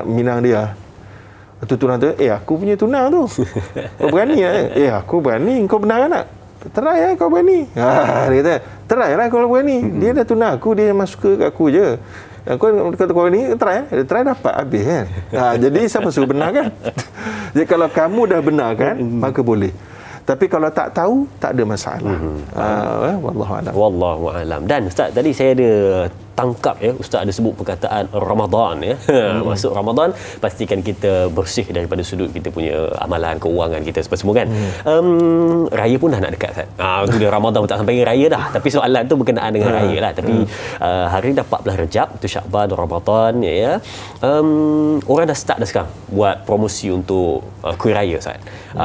minang dia. Tu tunang tu, aku punya tunang tu. Kau berani aku berani. Kau benar tak? Try kau berani. Dia kata, try lah kalau berani. Dia dah tunang aku, dia memang suka kat aku je. Kau kata kau berani, try dapat habis kan. Jadi siapa suruh benar kan? Jadi kalau kamu dah benar kan, maka boleh. Tapi kalau tak tahu, tak ada masalah. Wallahu a'lam. Wallahu a'lam. Dan Ustaz, tadi saya ada tangkap Ustaz ada sebut perkataan Ramadan Masuk Ramadan, pastikan kita bersih daripada sudut kita punya amalan, keuangan kita semua kan. Raya pun dah nak dekat Ustaz. Tu dia Ramadan tak sampai raya dah. Tapi soalan tu berkenaan dengan raya lah. Tapi hari dah 14 Rejab, tu Syakban, Ramadan orang dah start dah sekarang buat promosi untuk kuih raya Ustaz.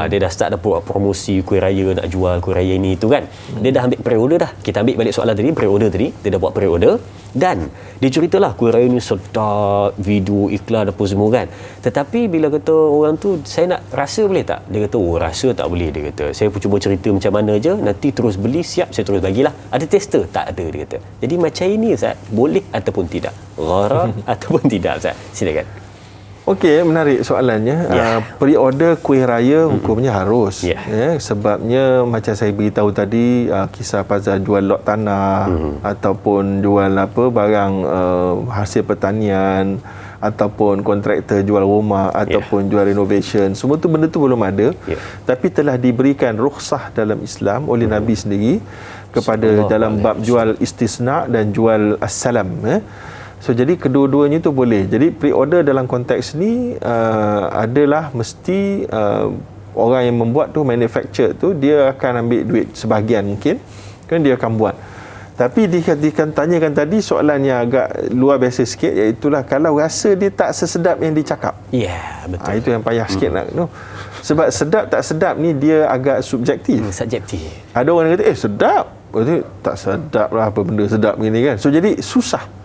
Dia dah start dah buat promosi kuih raya, nak jual kuih raya ni tu kan. Dia dah ambil pre-order dah. Kita ambil balik soalan tadi, pre-order tadi, dia dah buat pre-order. Dan dia ceritalah kuih raya ni sedap, video, iklan apa semua kan. Tetapi bila kata orang tu, saya nak rasa boleh tak? Dia kata, rasa tak boleh. Dia kata, saya pun cuba cerita macam mana je, nanti terus beli, siap saya terus bagilah. Ada tester? Tak ada, dia kata. Jadi macam ini Ustaz, boleh ataupun tidak? Gharar ataupun tidak Ustaz? Silakan. Okey, menarik soalannya. Pre-order kuih raya hukumnya harus. Sebabnya macam saya beritahu tadi, kisah pasal jual lot tanah ataupun jual barang hasil pertanian ataupun kontraktor jual rumah ataupun jual renovation, semua tu benda tu belum ada. Tapi telah diberikan rukhsah dalam Islam oleh Nabi sendiri kepada dalam bab jual istisna dan jual as-salam. So jadi kedua-duanya tu boleh. Jadi pre-order dalam konteks ni adalah mesti orang yang membuat tu, manufacture tu, dia akan ambil duit sebahagian mungkin kan, dia akan buat. Tapi dia tanyakan tadi soalan yang agak luar biasa sikit, iaitulah kalau rasa dia tak sesedap yang dicakap. Betul. Itu yang payah sikit nak. Sebab sedap tak sedap ni dia agak subjektif. Subjektif. Ada orang yang kata sedap. Tak sedap lah apa benda sedap gini kan. So jadi susah.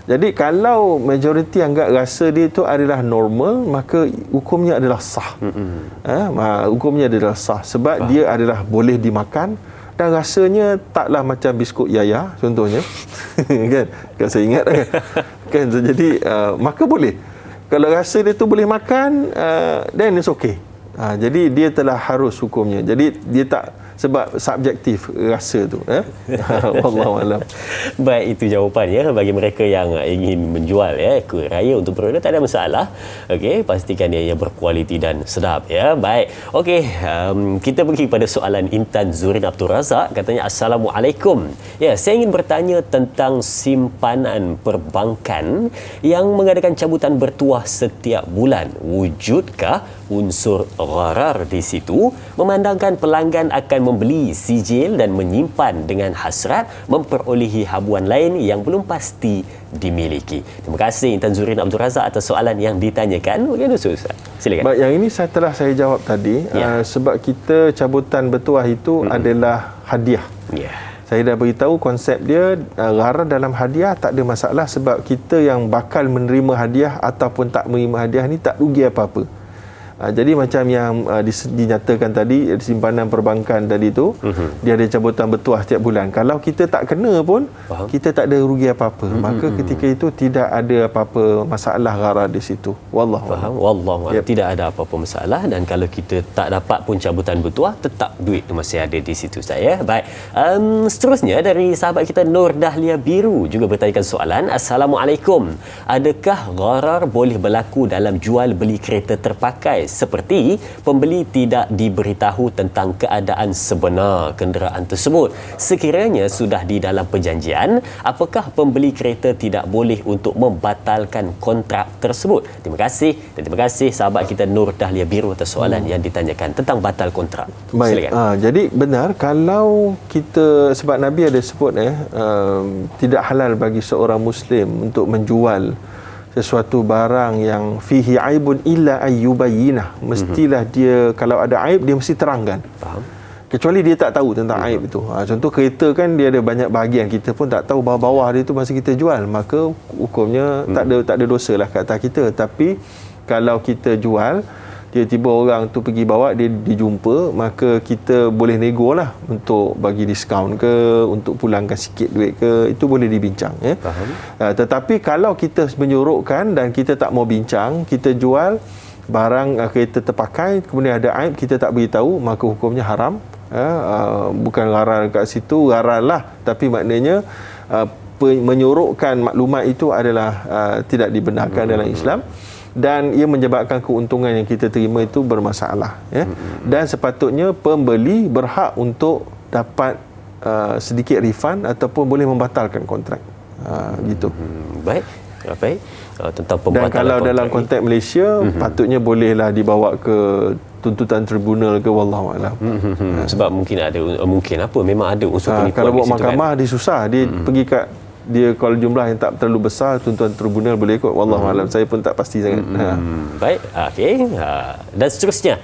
Jadi kalau majoriti anggap rasa dia tu adalah normal, maka hukumnya adalah sah. Hukumnya adalah sah sebab dia adalah boleh dimakan dan rasanya taklah macam biskut yaya contohnya. Kan saya ingat kan. Jadi maka boleh. Kalau rasa dia tu boleh makan, then it's okay. Jadi dia telah harus hukumnya. Jadi dia tak, sebab subjektif rasa tu. Wallahu a'lam. Baik, itu jawapan bagi mereka yang ingin menjual kuih raya untuk pre-order, tak ada masalah. Okey, pastikan dia berkualiti dan sedap Baik. Okey, kita pergi pada soalan Intan Zurin Abdul Razak. Katanya, Assalamualaikum. Saya ingin bertanya tentang simpanan perbankan yang mengadakan cabutan bertuah setiap bulan. Wujudkah unsur gharar di situ, memandangkan pelanggan akan membeli sijil dan menyimpan dengan hasrat memperolehi habuan lain yang belum pasti dimiliki? Terima kasih Intan Zurin Abdul Razak atas soalan yang ditanyakan oleh Ustaz. Silakan. Baik, yang ini telah saya jawab tadi. Sebab kita cabutan bertuah itu adalah hadiah. Saya dah beritahu konsep dia, gharar dalam hadiah tak ada masalah sebab kita yang bakal menerima hadiah ataupun tak menerima hadiah ni tak rugi apa-apa. Jadi macam yang dinyatakan tadi, simpanan perbankan tadi tu, dia ada cabutan bertuah setiap bulan. Kalau kita tak kena pun, kita tak ada rugi apa-apa. Maka ketika itu tidak ada apa-apa masalah gharar di situ. Wallahu a'lam. Tidak ada apa-apa masalah. Dan kalau kita tak dapat pun cabutan bertuah, tetap duit tu masih ada di situ saya. Baik. Seterusnya dari sahabat kita Nur Dahlia Biru juga bertanyakan soalan. Assalamualaikum. Adakah gharar boleh berlaku dalam jual beli kereta terpakai sesuai, seperti pembeli tidak diberitahu tentang keadaan sebenar kenderaan tersebut. Sekiranya sudah di dalam perjanjian, apakah pembeli kereta tidak boleh untuk membatalkan kontrak tersebut? Terima kasih. Dan terima kasih sahabat kita Nur Dahlia Biru atas soalan yang ditanyakan tentang batal kontrak. Baik. Jadi benar, kalau kita, sebab Nabi ada sebut tidak halal bagi seorang Muslim untuk menjual sesuatu barang yang fihi aibun illa ayyubayyinah. Mestilah dia, kalau ada aib, dia mesti terangkan. Faham? Kecuali dia tak tahu tentang aib itu. Contoh kereta kan dia ada banyak bahagian, kita pun tak tahu bawah-bawah dia tu masa kita jual, maka hukumnya tak ada dosa lah kat atas kita. Tapi kalau kita jual, tiba-tiba orang tu pergi bawa, dia dijumpa, maka kita boleh nego lah untuk bagi diskaun ke, untuk pulangkan sikit duit ke, itu boleh dibincang. Tetapi kalau kita menyorokkan dan kita tak mau bincang, kita jual barang kereta terpakai, kemudian ada aib, kita tak beritahu, maka hukumnya haram. Bukan gharar kat situ, gharar lah, tapi maknanya menyorokkan maklumat itu adalah tidak dibenarkan dalam Islam, dan ia menyebabkan keuntungan yang kita terima itu bermasalah, dan sepatutnya pembeli berhak untuk dapat sedikit refund ataupun boleh membatalkan kontrak, gitu. Baik. Tentang pembatalan. Dan kalau dalam konteks Malaysia, patutnya bolehlah dibawa ke tuntutan tribunal ke, wallahu alam. Sebab memang ada unsur penipuan. Kalau buat mahkamah dia susah, dia pergi kat dia, kalau jumlah yang tak terlalu besar, tuntutan tribunal boleh ikut, wallahu alam. Saya pun tak pasti sangat. Baik, okey. Dan seterusnya,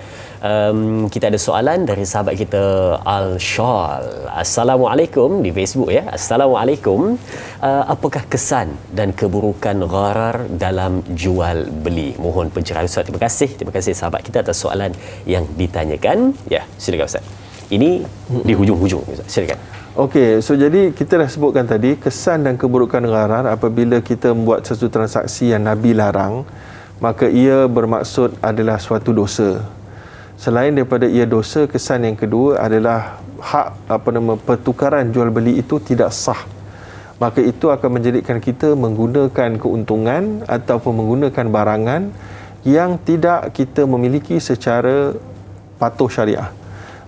kita ada soalan dari sahabat kita Al-Shal. Assalamualaikum di Facebook ya. Assalamualaikum. Apakah kesan dan keburukan gharar dalam jual beli? Mohon pencerahan Ustaz. Terima kasih sahabat kita atas soalan yang ditanyakan. Ya, silakan Ustaz. Ini di hujung-hujung Ustaz. Silakan. Okey, so jadi kita dah sebutkan tadi, kesan dan keburukan gharar apabila kita membuat sesuatu transaksi yang Nabi larang, maka ia bermaksud adalah suatu dosa. Selain daripada ia dosa, kesan yang kedua adalah pertukaran jual beli itu tidak sah. Maka itu akan menjadikan kita menggunakan keuntungan ataupun menggunakan barangan yang tidak kita memiliki secara patuh syariah.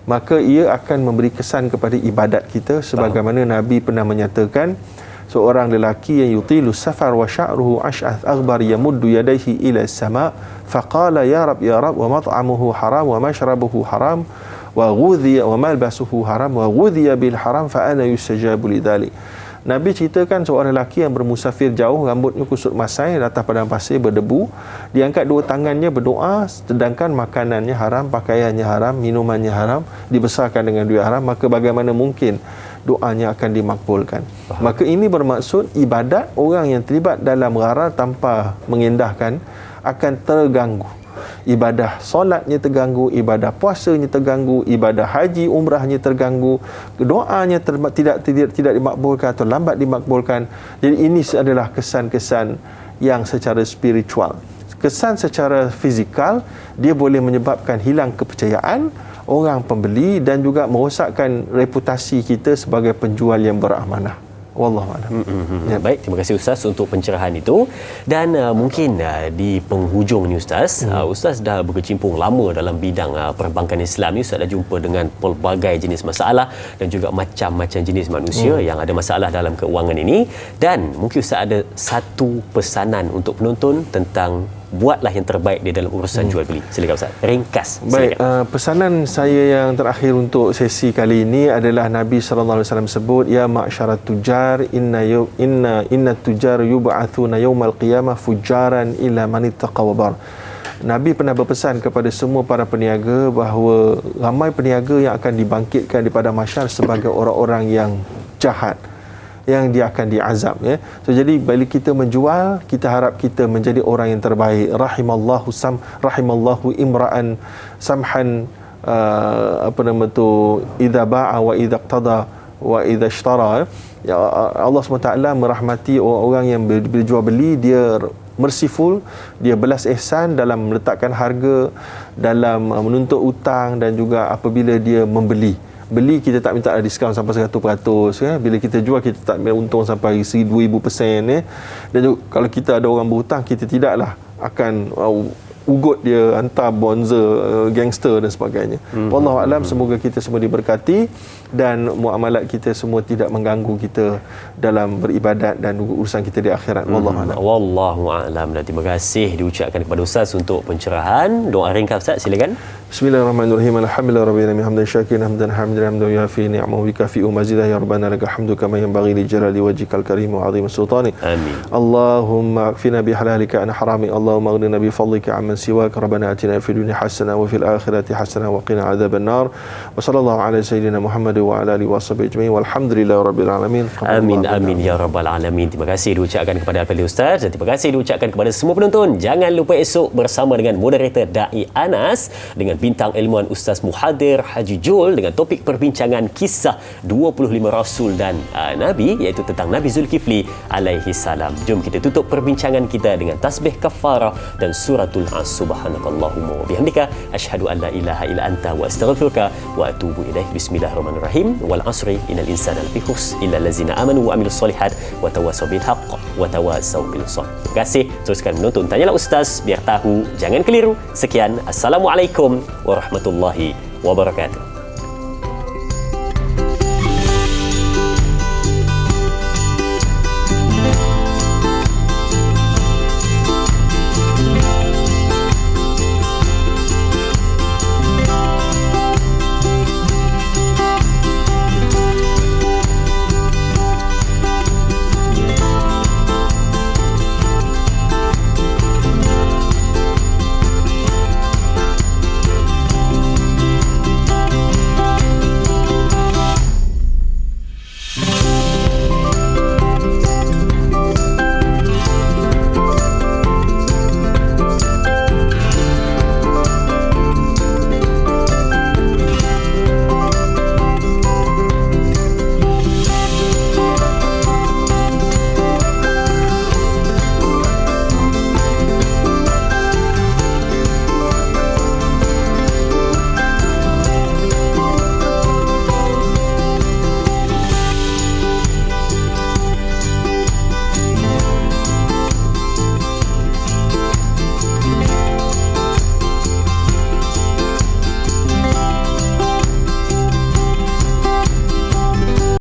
Maka ia akan memberi kesan kepada ibadat kita, sebagaimana Nabi pernah menyatakan seorang lelaki yang yutilu safar wa sya'ruhu ash'ath aghbar yamuddu yadayhi ila as-sama' faqala ya rab wa mat'amuhu haram wa mashrabuhu haram wa ghudhiya wa malbasuhu haram wa ghudhiya bil haram fa ana yustajabu lidzalik. Nabi ceritakan seorang lelaki yang bermusafir jauh, rambutnya kusut masai, atas padang pasir berdebu, diangkat dua tangannya berdoa, sedangkan makanannya haram, pakaiannya haram, minumannya haram, dibesarkan dengan duit haram, maka bagaimana mungkin doanya akan dimakbulkan? Maka ini bermaksud ibadat orang yang terlibat dalam gharar tanpa mengendahkan akan terganggu. Ibadah solatnya terganggu, ibadah puasanya terganggu, ibadah haji umrahnya terganggu, doanya tidak dimakbulkan atau lambat dimakbulkan. Jadi ini adalah kesan-kesan yang secara spiritual. Kesan secara fizikal, dia boleh menyebabkan hilang kepercayaan orang pembeli dan juga merosakkan reputasi kita sebagai penjual yang beramanah. Wallahu a'lam. Ya. Baik, terima kasih Ustaz untuk pencerahan itu. Dan mungkin di penghujung ni Ustaz, Ustaz dah berkecimpung lama dalam bidang perbankan Islam ni. Ustaz dah jumpa dengan pelbagai jenis masalah dan juga macam-macam jenis manusia yang ada masalah dalam keuangan ini. Dan mungkin Ustaz ada satu pesanan untuk penonton tentang buatlah yang terbaik di dalam urusan jual beli. Silakan Ustaz, ringkas. Baik, pesanan saya yang terakhir untuk sesi kali ini adalah Nabi SAW sebut, ya ma'syarat tujar inna tujar yub'athuna yawmal qiyamah fujaran illa man ittaqa wa bar. Nabi pernah berpesan kepada semua para peniaga bahawa ramai peniaga yang akan dibangkitkan di padang mahsyar sebagai orang-orang yang jahat, yang dia akan diazab, ya. So jadi bila kita menjual, kita harap kita menjadi orang yang terbaik. Rahimallahu imra'an samhan idza ba'a wa idza iqtada wa idza ishtara. Ya, Allah SWT merahmati orang-orang yang berjual beli, dia merciful, dia belas ihsan dalam meletakkan harga, dalam menuntut utang, dan juga apabila dia membeli. Beli kita tak minta diskaun sampai 100%, ya. Bila kita jual kita tak minta untung sampai 1000%, ya. Dan juga, kalau kita ada orang berhutang, kita tidaklah akan ugut dia, hantar bonza, gangster dan sebagainya. Wallahu alam, semoga kita semua diberkati dan muamalat kita semua tidak mengganggu kita dalam beribadat dan urusan kita di akhirat. Wallahu alam. Wallahu a'lam. Dan terima kasih diucapkan kepada Ustaz untuk pencerahan. Doa ringkas Ustaz, silakan. Bismillahirrahmanirrahim. Alhamdulillahirabbil alamin hamdan syakiran hamdan hamidan hamdan yuafi ni'amahu wa kafi mazidah ya rabbana lakal hamdu kama yanbaghi li jalali wajhikal karim wa 'azimi sultanik. Amin. Allahumma akfina bi halalika an haramik. Allahumma aghnina bi fadlika amman siwak. Rabbana atina fid dunya hasanah wa fil akhirati hasanah wa qina adzaban nar. Wa sallallahu ala sayyidina Muhammad wa ala alihi washabihi ajma'in. Walhamdulillahirabbil alamin. Amin amin ya rabbal alamin. Terima kasih diucapkan kepada Al-Fadhil Ustaz dan terima kasih diucapkan kepada semua penonton. Jangan lupa esok bersama dengan moderator Dai Anas dengan bintang ilmuwan Ustaz Muhadir Haji Jul dengan topik perbincangan kisah 25 Rasul dan Nabi, iaitu tentang Nabi Zulkifli alaihi salam. Jom kita tutup perbincangan kita dengan tasbih kafarah dan suratul As. Subhanakallahumma wa bihamdika asyhadu an la ilaha illa anta wa astaghfiruka wa atubu ilaik. Bismillahirrahmanirrahim. Wal asri innal insana lafi khusr illa allazina amanu wa amilus solihat wa tawassaw bil haqq wa tawassaw bil sabr. Terima kasih. Teruskan menonton Tanyalah Ustaz biar tahu, jangan keliru. Sekian, assalamualaikum warahmatullahi wabarakatuh.